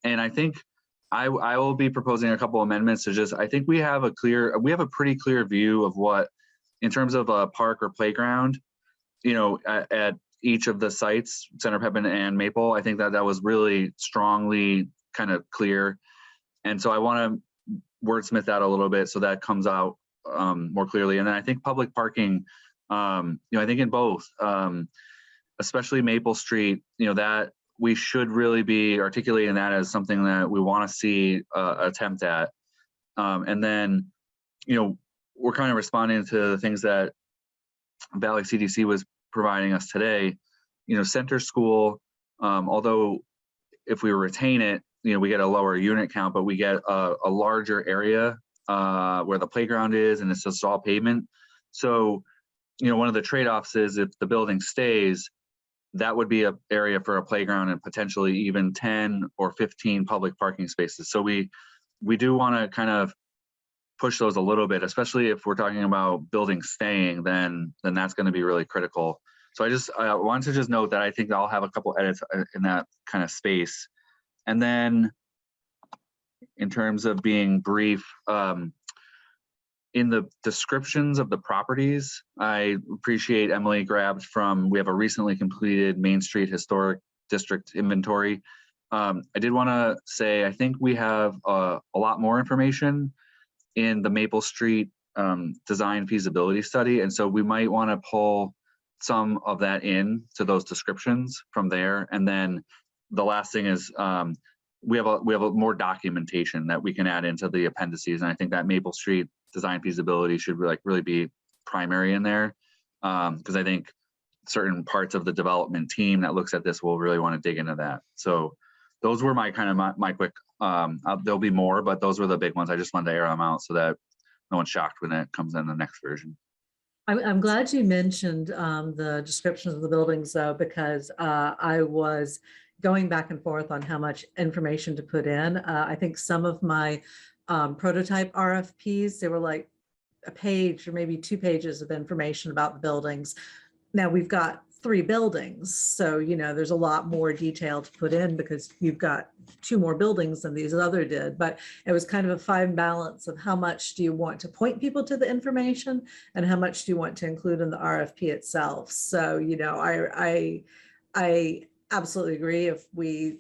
Speaker 3: And I think I will be proposing a couple amendments to I think we have a pretty clear view of what, in terms of a park or playground, at each of the sites, Center Pepin and Maple. I think that was really strongly kind of clear. And so I want to wordsmith that a little bit so that comes out more clearly. And then I think public parking, I think in both, especially Maple Street, that we should really be articulating that as something that we want to see attempt at. And then, we're kind of responding to the things that Valley CDC was providing us today. Center School, although if we retain it, we get a lower unit count, but we get a larger area where the playground is, and it's just all pavement. So, one of the trade-offs is if the building stays, that would be an area for a playground and potentially even 10 or 15 public parking spaces. So we do want to kind of push those a little bit, especially if we're talking about buildings staying, then that's going to be really critical. So I wanted to just note that I think I'll have a couple edits in that kind of space. And then in terms of being brief, in the descriptions of the properties, I appreciate Emily grabbed from, we have a recently completed Main Street Historic District inventory. I did want to say, I think we have a lot more information in the Maple Street design feasibility study. And so we might want to pull some of that in to those descriptions from there. And then the last thing is we have a more documentation that we can add into the appendices. And I think that Maple Street design feasibility should really be primary in there. Because I think certain parts of the development team that looks at this will really want to dig into that. So those were my quick, there'll be more, but those were the big ones. I just wanted to air them out so that no one's shocked when it comes in the next version.
Speaker 11: I'm glad you mentioned the descriptions of the buildings, though, because I was going back and forth on how much information to put in. I think some of my prototype RFPs, they were like a page or maybe 2 pages of information about the buildings. Now we've got 3 buildings, so there's a lot more detail to put in because you've got 2 more buildings than these other did. But it was kind of a fine balance of how much do you want to point people to the information and how much do you want to include in the RFP itself. So I absolutely agree. If we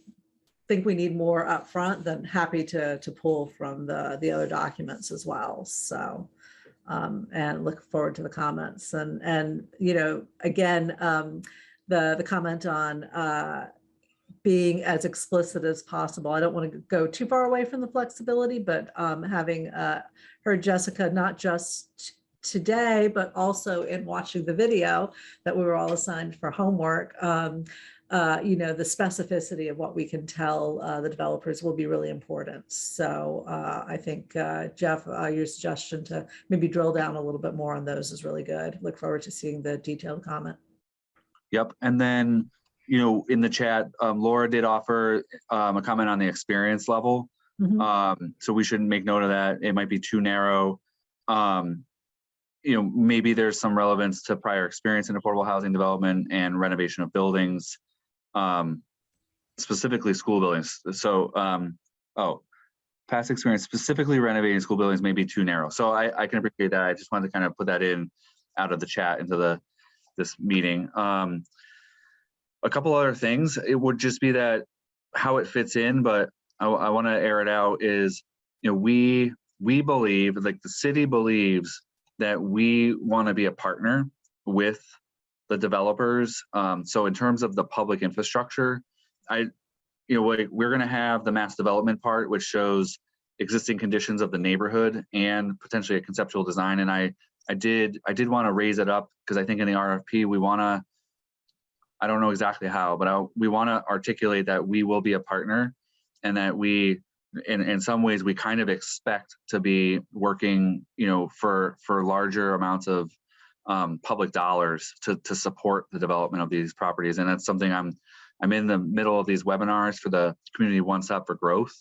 Speaker 11: think we need more upfront, then happy to pull from the other documents as well. So. And look forward to the comments and again, the comment on being as explicit as possible. I don't want to go too far away from the flexibility, but having heard Jessica, not just today, but also in watching the video that we were all assigned for homework, the specificity of what we can tell the developers will be really important. So I think, Jeff, your suggestion to maybe drill down a little bit more on those is really good. Look forward to seeing the detailed comment.
Speaker 3: Yep. And then, in the chat, Laura did offer a comment on the experience level.
Speaker 11: Mm-hmm.
Speaker 3: So we should make note of that. It might be too narrow. Maybe there's some relevance to prior experience in affordable housing development and renovation of buildings. Specifically school buildings. So, past experience, specifically renovating school buildings may be too narrow. So I can appreciate that. I just wanted to kind of put that in out of the chat into this meeting. A couple other things, it would just be that how it fits in, but I want to air it out is, we believe, like the city believes that we want to be a partner with the developers. So in terms of the public infrastructure, we're going to have the mass development part, which shows existing conditions of the neighborhood and potentially a conceptual design. And I did want to raise it up because I think in the RFP we want to, I don't know exactly how, but we want to articulate that we will be a partner and that we, in some ways, we kind of expect to be working, for larger amounts of public dollars to support the development of these properties. And that's something I'm in the middle of these webinars for the Community One Stop for Growth.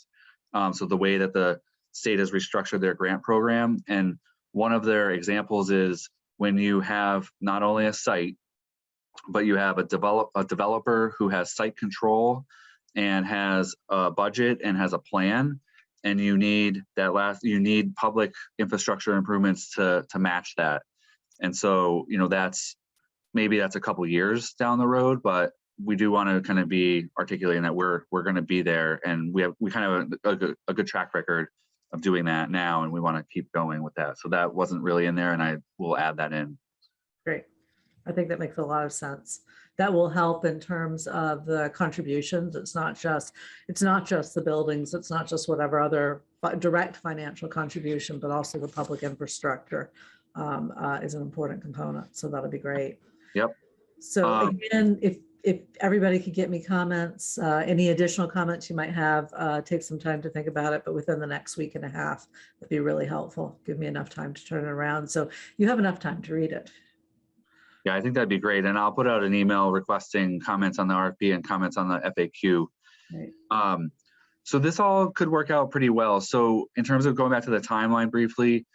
Speaker 3: So the way that the state has restructured their grant program. And one of their examples is when you have not only a site, but you have a developer who has site control and has a budget and has a plan, and you need public infrastructure improvements to match that. And so, that's a couple years down the road, but we do want to kind of be articulating that we're going to be there, and we kind of have a good track record of doing that now, and we want to keep going with that. So that wasn't really in there, and I will add that in.
Speaker 11: Great. I think that makes a lot of sense. That will help in terms of the contributions. It's not just the buildings. It's not just whatever other direct financial contribution, but also the public infrastructure is an important component. So that'll be great.
Speaker 3: Yep.
Speaker 11: So again, if everybody could get me comments, any additional comments you might have, take some time to think about it, but within the next week and a half, that'd be really helpful. Give me enough time to turn it around so you have enough time to read it.
Speaker 3: Yeah, I think that'd be great. And I'll put out an email requesting comments on the RFP and comments on the FAQ.
Speaker 11: Right.
Speaker 3: So this all could work out pretty well. So in terms of going back to the timeline briefly,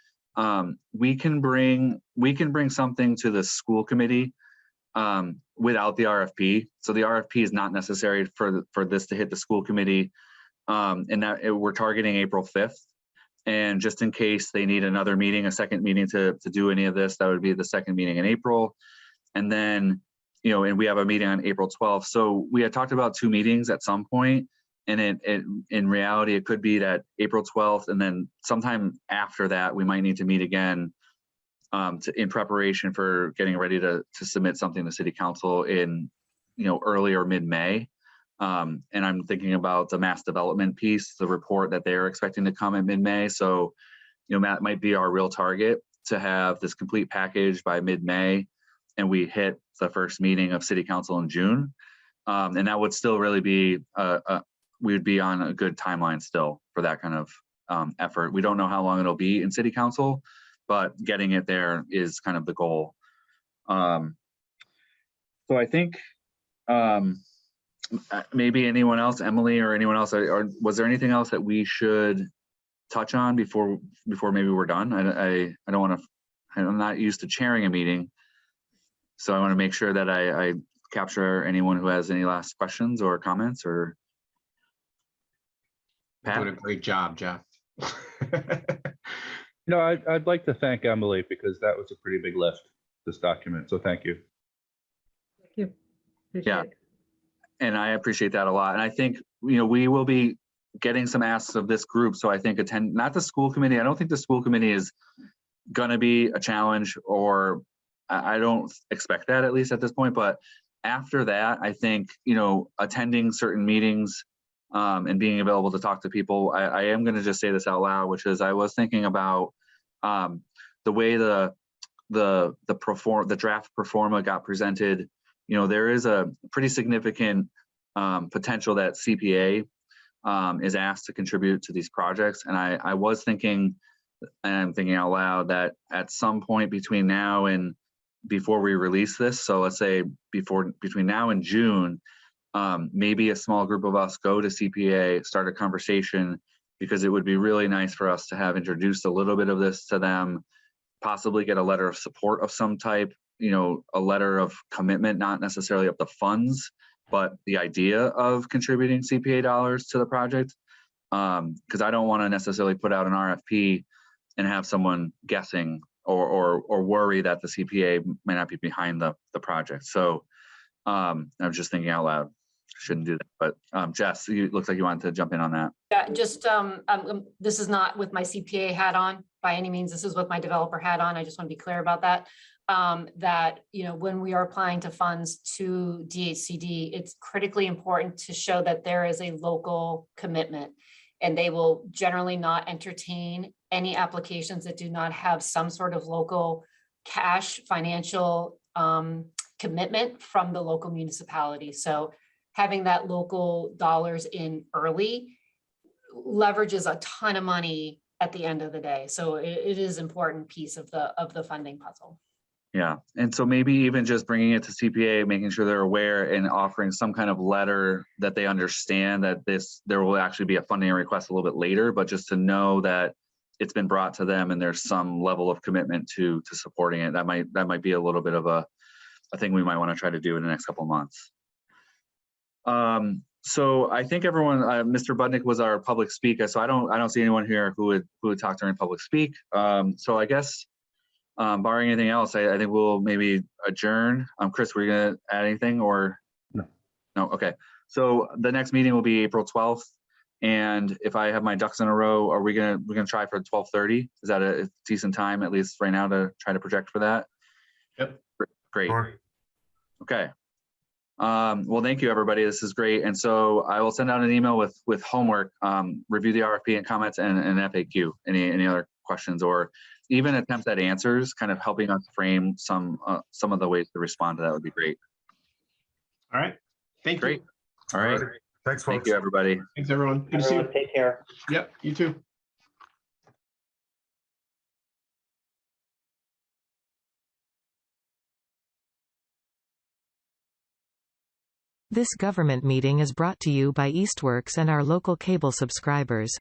Speaker 3: we can bring something to the school committee without the RFP. So the RFP is not necessary for this to hit the school committee. and we're targeting April 5th. And just in case they need another meeting, a second meeting to do any of this, that would be the second meeting in April. And then, and we have a meeting on April 12th. So we had talked about 2 meetings at some point, and in reality, it could be that April 12th, and then sometime after that, we might need to meet again in preparation for getting ready to submit something to City Council in, early or mid-May. And I'm thinking about the mass development piece, the report that they're expecting to come in mid-May. So, that might be our real target, to have this complete package by mid-May, and we hit the first meeting of City Council in June. And that would still really be, we would be on a good timeline still for that kind of effort. We don't know how long it'll be in City Council, but getting it there is kind of the goal. So I think maybe anyone else, Emily or anyone else, or was there anything else that we should touch on before maybe we're done? I don't want to, I'm not used to chairing a meeting, so I want to make sure that I capture anyone who has any last questions or comments. Or
Speaker 10: You're doing a great job, Jeff.
Speaker 6: I'd like to thank Emily, because that was a pretty big lift, this document. So thank you.
Speaker 11: Thank you. Appreciate
Speaker 3: Yeah.
Speaker 11: it.
Speaker 3: And I appreciate that a lot. And I think, we will be getting some asks of this group. So I think not the school committee. I don't think the school committee is going to be a challenge, or I don't expect that, at least at this point. But after that, I think, attending certain meetings and being available to talk to people, I am going to just say this out loud, which is I was thinking about the way the draft pro forma got presented. There is a pretty significant potential that CPA is asked to contribute to these projects. And I was thinking, and I'm thinking out loud, that at some point between now and before we release this, so let's say between now and June, maybe a small group of us go to CPA, start a conversation, because it would be really nice for us to have introduced a little bit of this to them, possibly get a letter of support of some type, a letter of commitment, not necessarily of the funds, but the idea of contributing CPA dollars to the project. Because I don't want to necessarily put out an RFP and have someone guessing or worry that the CPA may not be behind the project. So I'm just thinking out loud. Shouldn't do that. But Jess, you looks like you wanted to jump in on that.
Speaker 4: Yeah, just this is not with my CPA hat on by any means. This is with my developer hat on. I just want to be clear about that. That, when we are applying to funds to DHCD, it's critically important to show that there is a local commitment, and they will generally not entertain any applications that do not have some sort of local cash financial commitment from the local municipality. So having that local dollars in early leverages a ton of money at the end of the day. So it is an important piece of the funding puzzle.
Speaker 3: Yeah, and so maybe even just bringing it to CPA, making sure they're aware and offering some kind of letter that they understand that there will actually be a funding request a little bit later, but just to know that it's been brought to them and there's some level of commitment to supporting it. That might be a little bit of a thing we might want to try to do in the next couple of months. So I think everyone, Mr. Budnick was our public speaker, so I don't see anyone here who would talk during public speak. So I guess, barring anything else, I think we'll maybe adjourn. Chris, were you gonna add anything or?
Speaker 6: No.
Speaker 3: No, okay. So the next meeting will be April 12th. And if I have my ducks in a row, we're gonna try for 12:30? Is that a decent time, at least right now, to try to project for that?
Speaker 10: Yep.
Speaker 3: Great.
Speaker 10: Sure.
Speaker 3: Okay. Well, thank you, everybody. This is great. And so I will send out an email with homework, review the RFP and comments and FAQ. Any other questions or even attempts at answers, kind of helping us frame some of the ways to respond to that would be great.
Speaker 10: All right. Thank
Speaker 3: Great.
Speaker 10: you.
Speaker 3: All right.
Speaker 13: Thanks, folks.
Speaker 3: Thank you, everybody.
Speaker 10: Thanks, everyone. Good to see you.
Speaker 8: Everyone, take care.
Speaker 10: Yep, you too.
Speaker 1: This government meeting is brought to you by Eastworks and our local cable subscribers.